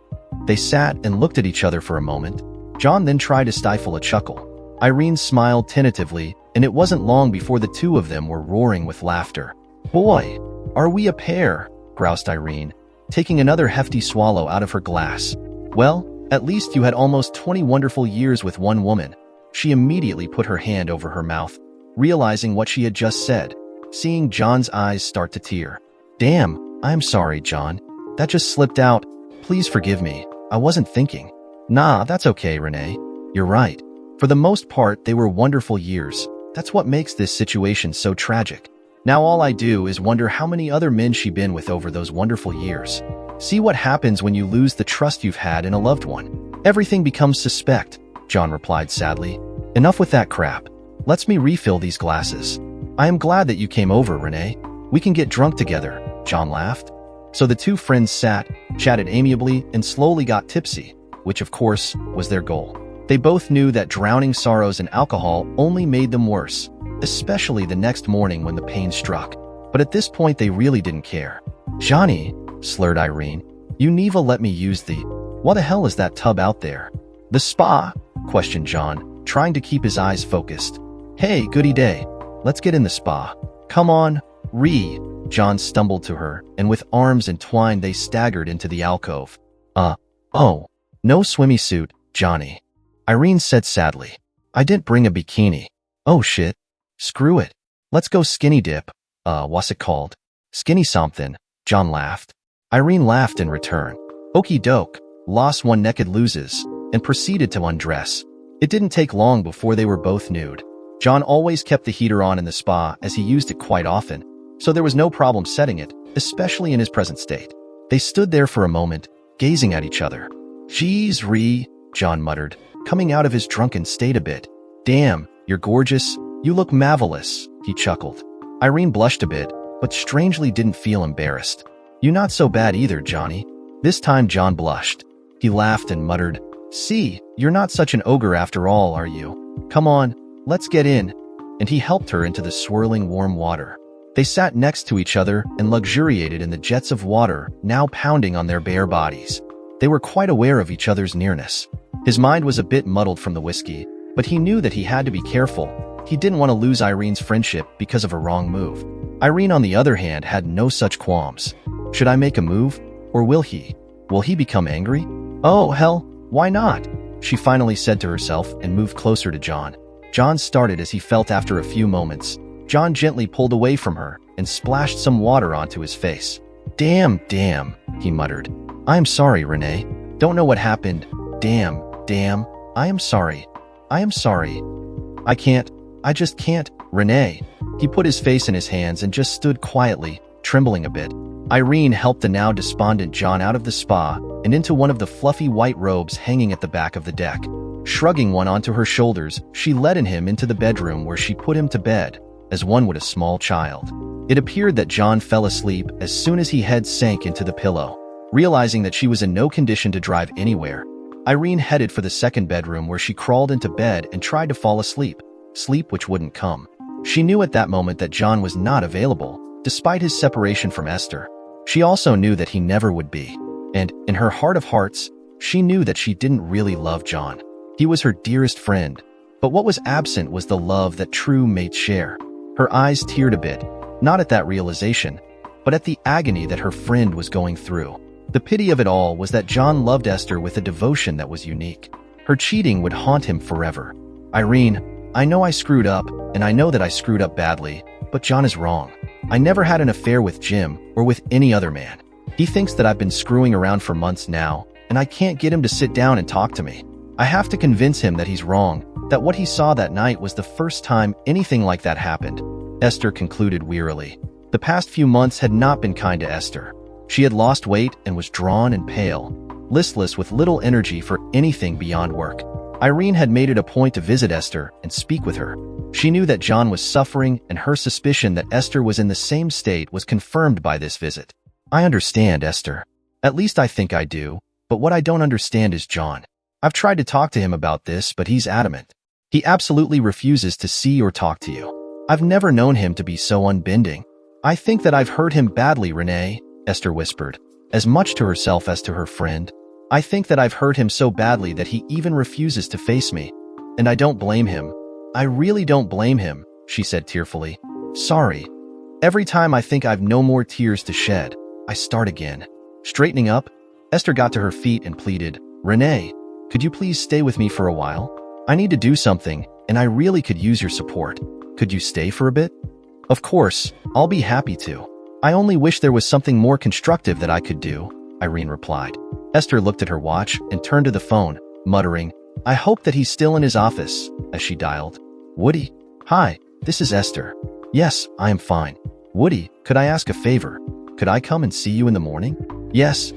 They sat and looked at each other for a moment. John then tried to stifle a chuckle. Irene smiled tentatively, and it wasn't long before the two of them were roaring with laughter. "Boy, are we a pair?" groused Irene, taking another hefty swallow out of her glass. "Well, at least you had almost 20 wonderful years with one woman." She immediately put her hand over her mouth, realizing what she had just said, seeing John's eyes start to tear. "Damn, I'm sorry, John. That just slipped out. Please forgive me. I wasn't thinking." "Nah, that's okay, Renee. You're right. For the most part, they were wonderful years. That's what makes this situation so tragic. Now all I do is wonder how many other men she's been with over those wonderful years. See what happens when you lose the trust you've had in a loved one. Everything becomes suspect," John replied sadly. "Enough with that crap. Let's me refill these glasses." "I am glad that you came over, Renee. We can get drunk together," John laughed. So the two friends sat, chatted amiably, and slowly got tipsy, which of course was their goal. They both knew that drowning sorrows in alcohol only made them worse, especially the next morning when the pain struck. But at this point they really didn't care. "Johnny," slurred Irene, "you never let me use the... What the hell is that tub out there?" "The spa?" questioned John, trying to keep his eyes focused. "Hey, goody day. Let's get in the spa. Come on, John stumbled to her, and with arms entwined they staggered into the alcove. Oh, no swimmy suit, Johnny." Irene said sadly. I didn't bring a bikini. Oh shit. Screw it. Let's go skinny dip. What's it called? Skinny something. John laughed. Irene laughed in return. Okie doke. Lost one naked loses, and proceeded to undress. It didn't take long before they were both nude. John always kept the heater on in the spa as he used it quite often, so there was no problem setting it, especially in his present state. They stood there for a moment, gazing at each other. Jeez, John muttered, coming out of his drunken state a bit. Damn, you're gorgeous. You look marvelous, he chuckled. Irene blushed a bit, but strangely didn't feel embarrassed. You not so bad either, Johnny. This time John blushed. He laughed and muttered, See, you're not such an ogre after all, are you? Come on, let's get in. And he helped her into the swirling warm water. They sat next to each other and luxuriated in the jets of water now pounding on their bare bodies. They were quite aware of each other's nearness. His mind was a bit muddled from the whiskey, but he knew that he had to be careful. He didn't want to lose Irene's friendship because of a wrong move. Irene, on the other hand, had no such qualms. Should I make a move? Or will he? Will he become angry? Oh, hell, why not? She finally said to herself and moved closer to John. John started as he felt after a few moments. John gently pulled away from her and splashed some water onto his face. Damn, he muttered. I am sorry, Renee. Don't know what happened. Damn, I am sorry. I just can't, Renee. He put his face in his hands and just stood quietly, trembling a bit. Irene helped the now despondent John out of the spa and into one of the fluffy white robes hanging at the back of the deck. Shrugging one onto her shoulders, she led him into the bedroom where she put him to bed, as one would a small child. It appeared that John fell asleep as soon as his head sank into the pillow. Realizing that she was in no condition to drive anywhere, Irene headed for the second bedroom where she crawled into bed and tried to fall asleep, sleep which wouldn't come. She knew at that moment that John was not available, despite his separation from Esther. She also knew that he never would be. And, in her heart of hearts, she knew that she didn't really love John. He was her dearest friend. But what was absent was the love that true mates share. Her eyes teared a bit, not at that realization, but at the agony that her friend was going through. The pity of it all was that John loved Esther with a devotion that was unique. Her cheating would haunt him forever. Irene, I know I screwed up, and I know that I screwed up badly, but John is wrong. I never had an affair with Jim or with any other man. He thinks that I've been screwing around for months now, and I can't get him to sit down and talk to me. I have to convince him that he's wrong, that what he saw that night was the first time anything like that happened. Esther concluded wearily. The past few months had not been kind to Esther. She had lost weight and was drawn and pale, listless with little energy for anything beyond work. Irene had made it a point to visit Esther and speak with her. She knew that John was suffering, and her suspicion that Esther was in the same state was confirmed by this visit. I understand, Esther. At least I think I do, but what I don't understand is John. I've tried to talk to him about this, but he's adamant. He absolutely refuses to see or talk to you. I've never known him to be so unbending. I think that I've hurt him badly, Renee, Esther whispered, as much to herself as to her friend. I think that I've hurt him so badly that he even refuses to face me. And I don't blame him. I really don't blame him, she said tearfully. Sorry. Every time I think I've no more tears to shed, I start again. Straightening up, Esther got to her feet and pleaded, Renee, could you please stay with me for a while? I need to do something, and I really could use your support. Could you stay for a bit? Of course, I'll be happy to. I only wish there was something more constructive that I could do, Irene replied. Esther looked at her watch and turned to the phone, muttering, I hope that he's still in his office, as she dialed. Woody? Hi, this is Esther. Yes, I am fine. Woody, could I ask a favor? Could I come and see you in the morning? Yes.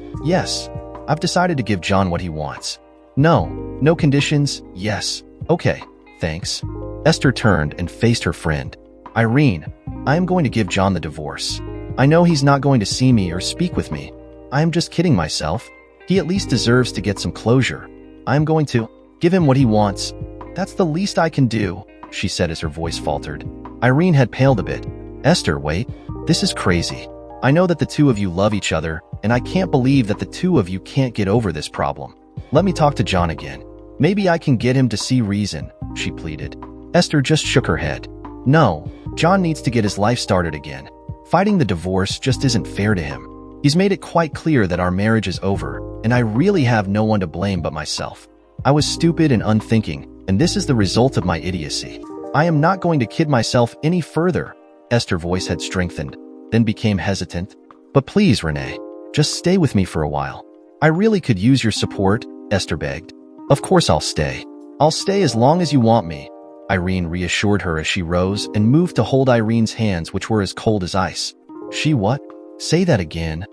I've decided to give John what he wants. No conditions, yes. Okay, thanks. Esther turned and faced her friend. Irene, I am going to give John the divorce. I know he's not going to see me or speak with me. I am just kidding myself. He at least deserves to get some closure. I am going to give him what he wants. That's the least I can do, she said as her voice faltered. Irene had paled a bit. Esther, wait. This is crazy. I know that the two of you love each other, and I can't believe that the two of you can't get over this problem. Let me talk to John again. Maybe I can get him to see reason, she pleaded. Esther just shook her head. No, John needs to get his life started again. Fighting the divorce just isn't fair to him. He's made it quite clear that our marriage is over, and I really have no one to blame but myself. I was stupid and unthinking, and this is the result of my idiocy. I am not going to kid myself any further. Esther's voice had strengthened, then became hesitant. But please, Renee, just stay with me for a while. I really could use your support, Esther begged. Of course I'll stay. I'll stay as long as you want me. Irene reassured her as she rose and moved to hold Irene's hands, which were as cold as ice. She what? Say that again.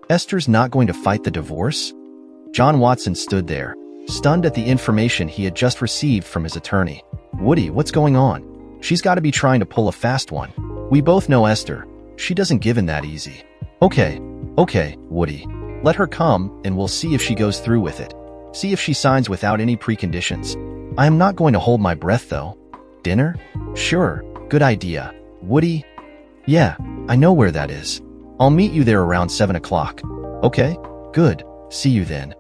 Esther's not going to fight the divorce? John Watson stood there, stunned at the information he had just received from his attorney. Woody, what's going on? She's got to be trying to pull a fast one. We both know Esther. She doesn't give in that easy. Okay, Woody. Let her come, and we'll see if she goes through with it. See if she signs without any preconditions. I am not going to hold my breath, though. Dinner? Sure, good idea. Woody? Yeah, I know where that is. I'll meet you there around 7 o'clock. Okay, good. See you then.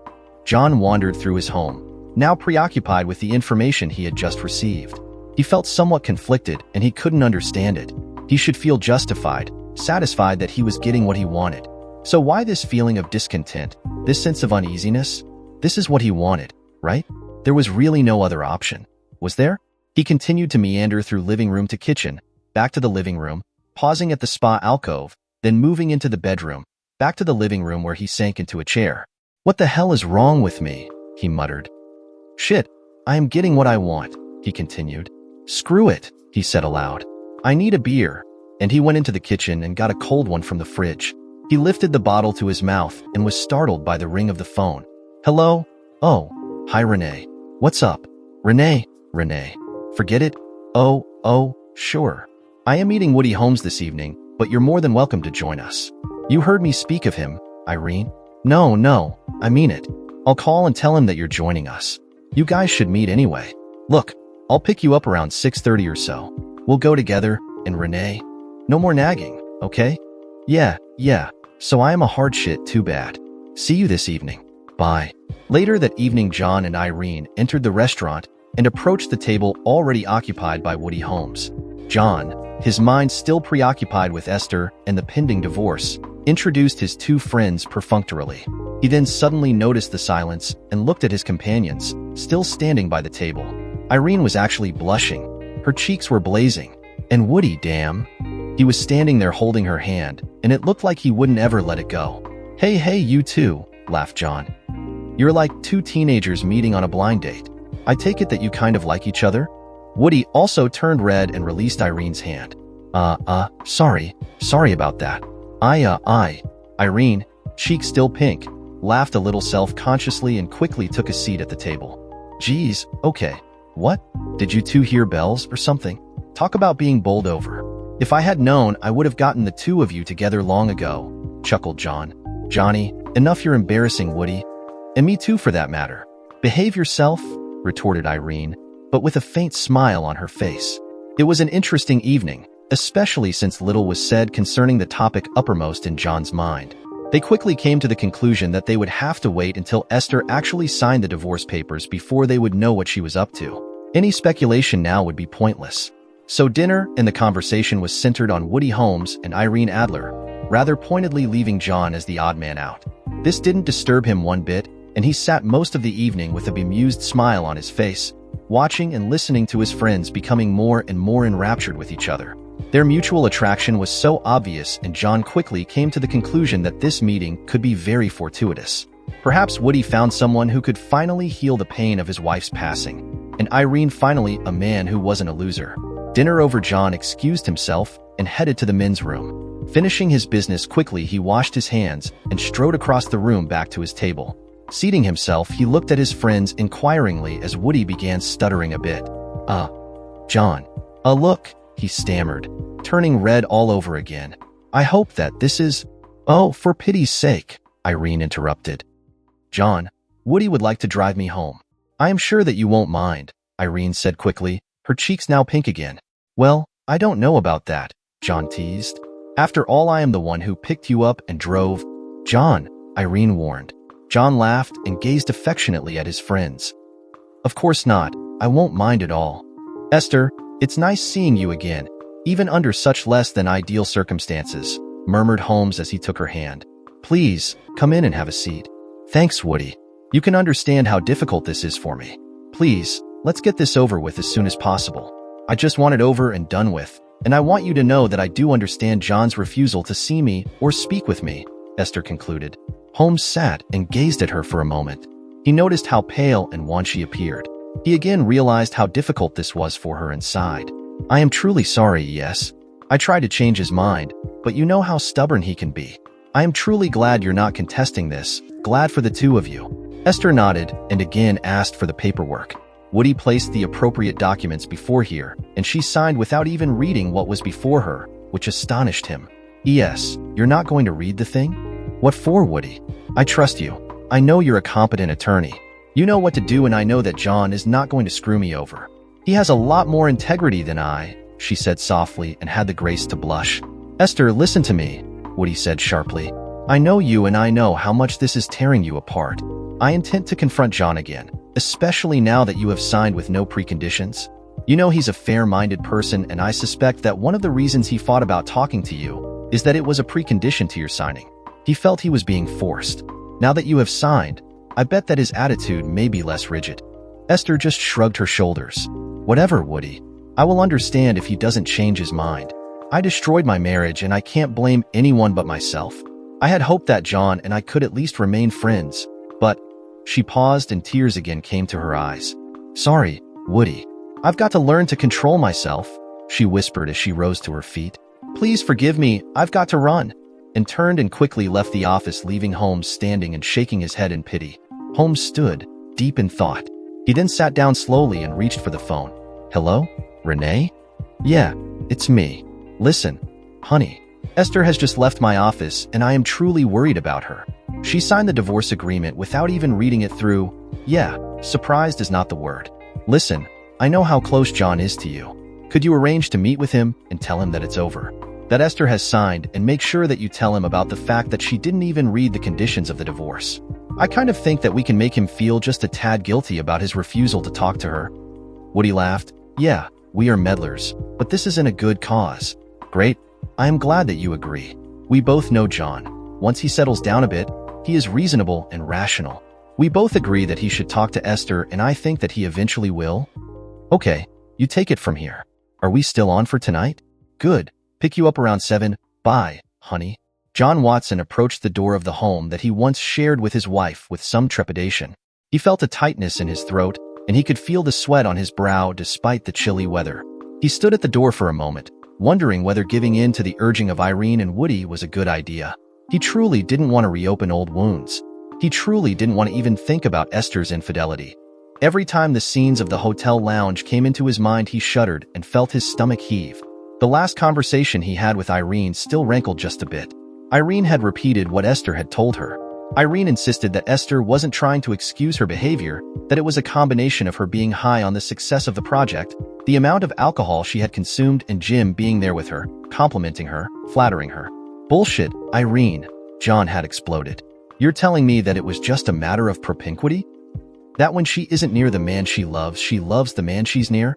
John wandered through his home, now preoccupied with the information he had just received. He felt somewhat conflicted, and he couldn't understand it. He should feel justified, satisfied that he was getting what he wanted. So why this feeling of discontent, this sense of uneasiness? This is what he wanted, right? There was really no other option. Was there? He continued to meander through living room to kitchen, back to the living room, pausing at the spa alcove, then moving into the bedroom, back to the living room where he sank into a chair. What the hell is wrong with me? He muttered. Shit, I am getting what I want, he continued. Screw it, he said aloud. I need a beer. And he went into the kitchen and got a cold one from the fridge. He lifted the bottle to his mouth and was startled by the ring of the phone. Hello? Oh, hi Renee. What's up? Renee. Forget it? Oh, sure. I am meeting Woody Holmes this evening, but you're more than welcome to join us. You heard me speak of him, Irene. No, I mean it. I'll call and tell him that you're joining us. You guys should meet anyway. Look, I'll pick you up around 6:30 or so. We'll go together, and Renee, no more nagging, okay? Yeah, so I am a hard shit, too bad. See you this evening. Bye. Later that evening, John and Irene entered the restaurant and approached the table already occupied by Woody Holmes. John, his mind still preoccupied with Esther and the pending divorce, introduced his two friends perfunctorily. He then suddenly noticed the silence and looked at his companions, still standing by the table. Irene was actually blushing. Her cheeks were blazing. And Woody, damn. He was standing there holding her hand, and it looked like he wouldn't ever let it go. Hey, you two, laughed John. You're like two teenagers meeting on a blind date. I take it that you kind of like each other? Woody also turned red and released Irene's hand. Sorry about that. Irene, cheek still pink, laughed a little self-consciously and quickly took a seat at the table. Geez, okay. What? Did you two hear bells or something? Talk about being bowled over. If I had known, I would have gotten the two of you together long ago, chuckled John. Johnny, enough you're embarrassing, Woody. And me too, for that matter. Behave yourself, retorted Irene, but with a faint smile on her face. It was an interesting evening, especially since little was said concerning the topic uppermost in John's mind. They quickly came to the conclusion that they would have to wait until Esther actually signed the divorce papers before they would know what she was up to. Any speculation now would be pointless. So dinner and the conversation was centered on Woody Holmes and Irene Adler, rather pointedly leaving John as the odd man out. This didn't disturb him one bit, and he sat most of the evening with a bemused smile on his face, watching and listening to his friends becoming more and more enraptured with each other. Their mutual attraction was so obvious, and John quickly came to the conclusion that this meeting could be very fortuitous. Perhaps Woody found someone who could finally heal the pain of his wife's passing, and Irene finally a man who wasn't a loser. Dinner over, John excused himself and headed to the men's room. Finishing his business quickly, he washed his hands and strode across the room back to his table. Seating himself, he looked at his friends inquiringly as Woody began stuttering a bit. John. Look, he stammered, turning red all over again. I hope that this is— Oh, for pity's sake, Irene interrupted. John, Woody would like to drive me home. I am sure that you won't mind, Irene said quickly, her cheeks now pink again. Well, I don't know about that, John teased. After all, I am the one who picked you up and drove. John, Irene warned. John laughed and gazed affectionately at his friends. Of course not, I won't mind at all. Esther, it's nice seeing you again, even under such less than ideal circumstances, murmured Holmes as he took her hand. Please, come in and have a seat. Thanks, Woody. You can understand how difficult this is for me. Please, let's get this over with as soon as possible. I just want it over and done with, and I want you to know that I do understand John's refusal to see me or speak with me," Esther concluded. Holmes sat and gazed at her for a moment. He noticed how pale and wan she appeared. He again realized how difficult this was for her inside. "I am truly sorry, yes. I tried to change his mind, but you know how stubborn he can be. I am truly glad you're not contesting this, glad for the two of you." Esther nodded and again asked for the paperwork. Woody placed the appropriate documents before her, and she signed without even reading what was before her, which astonished him. "Yes, you're not going to read the thing? What for, Woody? I trust you. I know you're a competent attorney. You know what to do, and I know that John is not going to screw me over. He has a lot more integrity than I," she said softly and had the grace to blush. "Esther, listen to me," Woody said sharply. "I know you and I know how much this is tearing you apart. I intend to confront John again, especially now that you have signed with no preconditions. You know he's a fair-minded person, and I suspect that one of the reasons he fought about talking to you is that it was a precondition to your signing. He felt he was being forced. Now that you have signed, I bet that his attitude may be less rigid." Esther just shrugged her shoulders. "Whatever, Woody. I will understand if he doesn't change his mind. I destroyed my marriage, and I can't blame anyone but myself. I had hoped that John and I could at least remain friends, but—" She paused and tears again came to her eyes. "Sorry, Woody. I've got to learn to control myself," she whispered as she rose to her feet. "Please forgive me, I've got to run," and turned and quickly left the office, leaving Holmes standing and shaking his head in pity. Holmes stood, deep in thought. He then sat down slowly and reached for the phone. "Hello? Renee? Yeah, it's me. Listen, honey. Esther has just left my office, and I am truly worried about her. She signed the divorce agreement without even reading it through. Yeah, surprised is not the word. Listen, I know how close John is to you. Could you arrange to meet with him and tell him that it's over? That Esther has signed, and make sure that you tell him about the fact that she didn't even read the conditions of the divorce. I kind of think that we can make him feel just a tad guilty about his refusal to talk to her." Woody laughed. "Yeah, we are meddlers, but this is in a good cause." "Great. I am glad that you agree. We both know John. Once he settles down a bit, he is reasonable and rational. We both agree that he should talk to Esther, and I think that he eventually will." "Okay, you take it from here. Are we still on for tonight?" "Good. Pick you up around 7. Bye, honey." John Watson approached the door of the home that he once shared with his wife with some trepidation. He felt a tightness in his throat, and he could feel the sweat on his brow despite the chilly weather. He stood at the door for a moment, wondering whether giving in to the urging of Irene and Woody was a good idea. He truly didn't want to reopen old wounds. He truly didn't want to even think about Esther's infidelity. Every time the scenes of the hotel lounge came into his mind, he shuddered and felt his stomach heave. The last conversation he had with Irene still rankled just a bit. Irene had repeated what Esther had told her. Irene insisted that Esther wasn't trying to excuse her behavior, that it was a combination of her being high on the success of the project, the amount of alcohol she had consumed, and Jim being there with her, complimenting her, flattering her. "Bullshit, Irene," John had exploded. "You're telling me that it was just a matter of propinquity? That when she isn't near the man she loves the man she's near?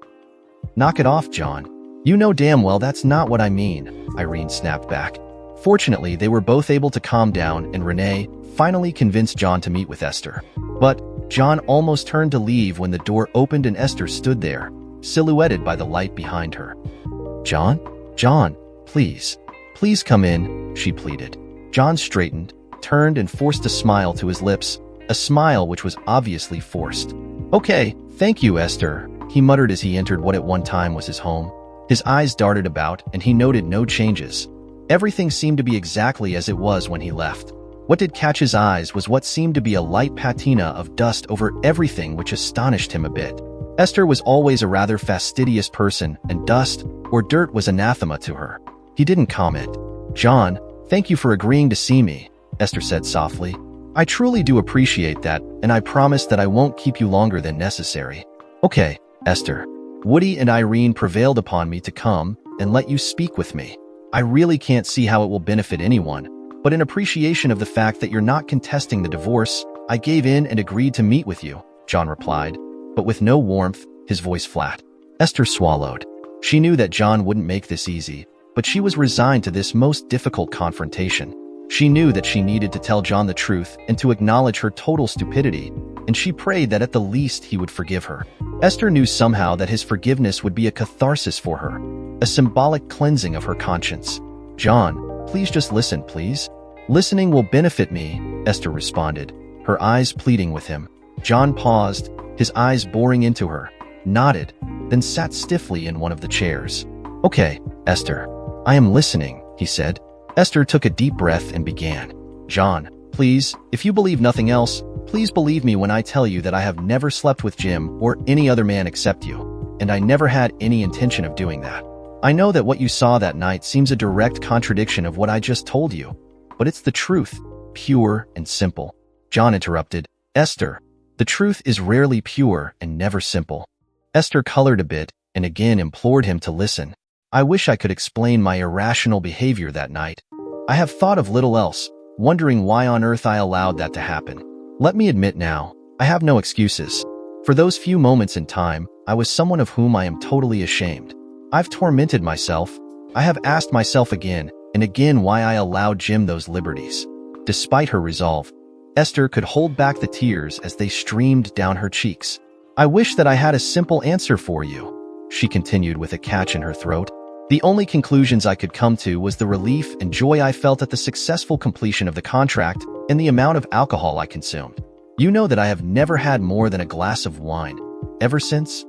Knock it off, John. You know damn well that's not what I mean," Irene snapped back. Fortunately, they were both able to calm down, and Renee finally convinced John to meet with Esther. But John almost turned to leave when the door opened and Esther stood there, silhouetted by the light behind her. "John? John, please. Please come in," she pleaded. John straightened, turned, and forced a smile to his lips, a smile which was obviously forced. "Okay, thank you, Esther," he muttered as he entered what at one time was his home. His eyes darted about, and he noted no changes. Everything seemed to be exactly as it was when he left. What did catch his eyes was what seemed to be a light patina of dust over everything, which astonished him a bit. Esther was always a rather fastidious person, and dust, or dirt, was anathema to her. He didn't comment. "John, thank you for agreeing to see me," Esther said softly. "I truly do appreciate that, and I promise that I won't keep you longer than necessary." "Okay, Esther. Woody and Irene prevailed upon me to come and let you speak with me. I really can't see how it will benefit anyone, but in appreciation of the fact that you're not contesting the divorce, I gave in and agreed to meet with you," John replied, but with no warmth, his voice flat. Esther swallowed. She knew that John wouldn't make this easy, but she was resigned to this most difficult confrontation. She knew that she needed to tell John the truth and to acknowledge her total stupidity, and she prayed that at the least he would forgive her. Esther knew somehow that his forgiveness would be a catharsis for her, a symbolic cleansing of her conscience. "John, please just listen, please." "Listening will benefit me," Esther responded, her eyes pleading with him. John paused, his eyes boring into her, nodded, then sat stiffly in one of the chairs. "Okay, Esther, I am listening," he said. Esther took a deep breath and began. "John, please, if you believe nothing else, please believe me when I tell you that I have never slept with Jim or any other man except you, and I never had any intention of doing that. I know that what you saw that night seems a direct contradiction of what I just told you, but it's the truth, pure and simple." John interrupted. "Esther, the truth is rarely pure and never simple." Esther colored a bit and again implored him to listen. "I wish I could explain my irrational behavior that night. I have thought of little else, wondering why on earth I allowed that to happen. Let me admit now, I have no excuses. For those few moments in time, I was someone of whom I am totally ashamed. I've tormented myself. I have asked myself again and again why I allowed Jim those liberties." Despite her resolve, Esther could hold back the tears as they streamed down her cheeks. "I wish that I had a simple answer for you," she continued with a catch in her throat. "The only conclusions I could come to was the relief and joy I felt at the successful completion of the contract and the amount of alcohol I consumed. You know that I have never had more than a glass of wine, ever since?"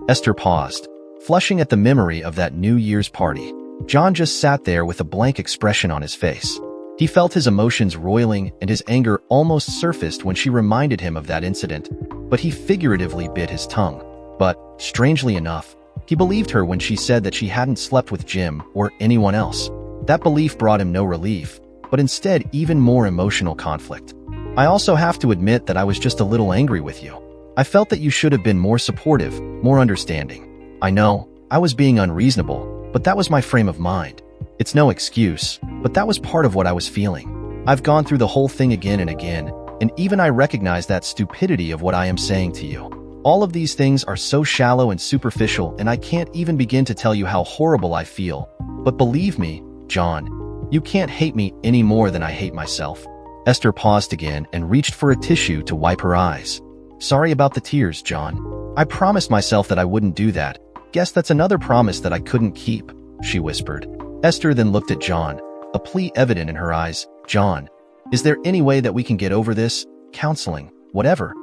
Esther paused, flushing at the memory of that New Year's party. John just sat there with a blank expression on his face. He felt his emotions roiling and his anger almost surfaced when she reminded him of that incident, but he figuratively bit his tongue. But, strangely enough, he believed her when she said that she hadn't slept with Jim or anyone else. That belief brought him no relief, but instead even more emotional conflict. "I also have to admit that I was just a little angry with you. I felt that you should have been more supportive, more understanding. I know, I was being unreasonable, but that was my frame of mind. It's no excuse, but that was part of what I was feeling. I've gone through the whole thing again and again, and even I recognize that stupidity of what I am saying to you. All of these things are so shallow and superficial, and I can't even begin to tell you how horrible I feel. But believe me, John, you can't hate me any more than I hate myself." Esther paused again and reached for a tissue to wipe her eyes. "Sorry about the tears, John. I promised myself that I wouldn't do that. Guess that's another promise that I couldn't keep," she whispered. Esther then looked at John, a plea evident in her eyes. "John, is there any way that we can get over this? Counseling, whatever.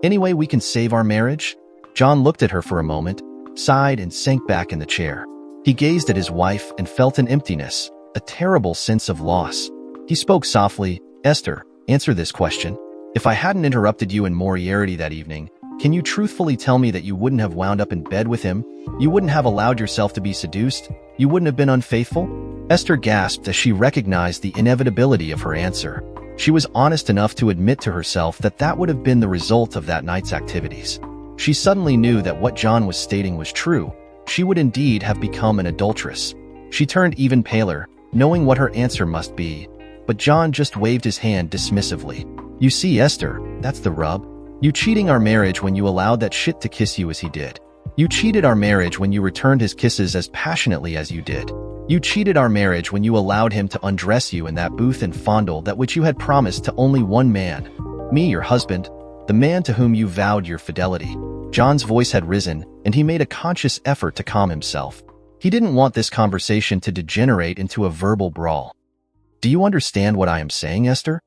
Any way we can save our marriage?" John looked at her for a moment, sighed and sank back in the chair. He gazed at his wife and felt an emptiness, a terrible sense of loss. He spoke softly. "Esther, answer this question. If I hadn't interrupted you in Moriarty that evening, can you truthfully tell me that you wouldn't have wound up in bed with him? You wouldn't have allowed yourself to be seduced? You wouldn't have been unfaithful?" Esther gasped as she recognized the inevitability of her answer. She was honest enough to admit to herself that that would have been the result of that night's activities. She suddenly knew that what John was stating was true. She would indeed have become an adulteress. She turned even paler, knowing what her answer must be, but John just waved his hand dismissively. "You see, Esther, that's the rub. You cheating our marriage when you allowed that shit to kiss you as he did. You cheated our marriage when you returned his kisses as passionately as you did. You cheated our marriage when you allowed him to undress you in that booth and fondle that which you had promised to only one man. Me, your husband, the man to whom you vowed your fidelity." John's voice had risen, and he made a conscious effort to calm himself. He didn't want this conversation to degenerate into a verbal brawl. "Do you understand what I am saying, Esther?"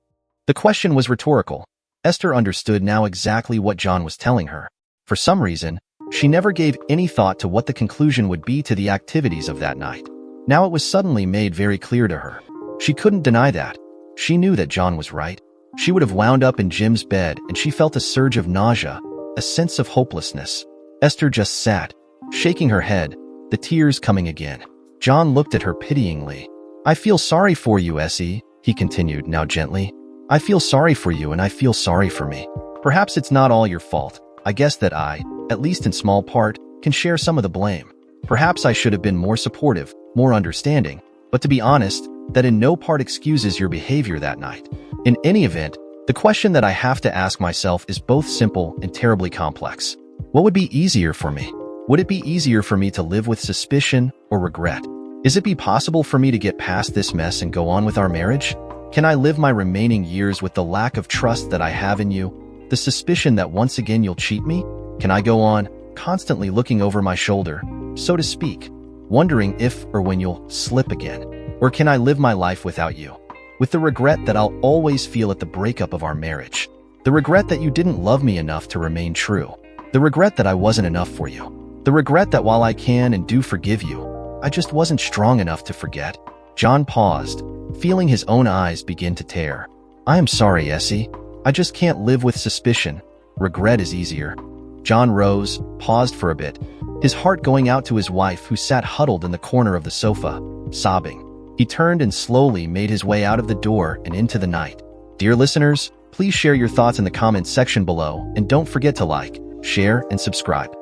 The question was rhetorical. Esther understood now exactly what John was telling her. For some reason, she never gave any thought to what the conclusion would be to the activities of that night. Now it was suddenly made very clear to her. She couldn't deny that. She knew that John was right. She would have wound up in Jim's bed, and she felt a surge of nausea, a sense of hopelessness. Esther just sat, shaking her head, the tears coming again. John looked at her pityingly. "I feel sorry for you, Essie," he continued, now gently. "I feel sorry for you, and I feel sorry for me. Perhaps it's not all your fault. I guess that I, at least in small part, can share some of the blame. Perhaps I should have been more supportive, more understanding, but to be honest, that in no part excuses your behavior that night. In any event, the question that I have to ask myself is both simple and terribly complex. What would be easier for me? Would it be easier for me to live with suspicion or regret? Is it be possible for me to get past this mess and go on with our marriage? Can I live my remaining years with the lack of trust that I have in you? The suspicion that once again you'll cheat me? Can I go on, constantly looking over my shoulder, so to speak, wondering if or when you'll slip again? Or can I live my life without you, with the regret that I'll always feel at the breakup of our marriage? The regret that you didn't love me enough to remain true. The regret that I wasn't enough for you. The regret that while I can and do forgive you, I just wasn't strong enough to forget. John paused, feeling his own eyes begin to tear. I am sorry, Essie. I just can't live with suspicion. Regret is easier. John rose, paused for a bit, his heart going out to his wife who sat huddled in the corner of the sofa, sobbing. He turned and slowly made his way out of the door and into the night. Dear listeners, please share your thoughts in the comments section below and don't forget to like, share, and subscribe.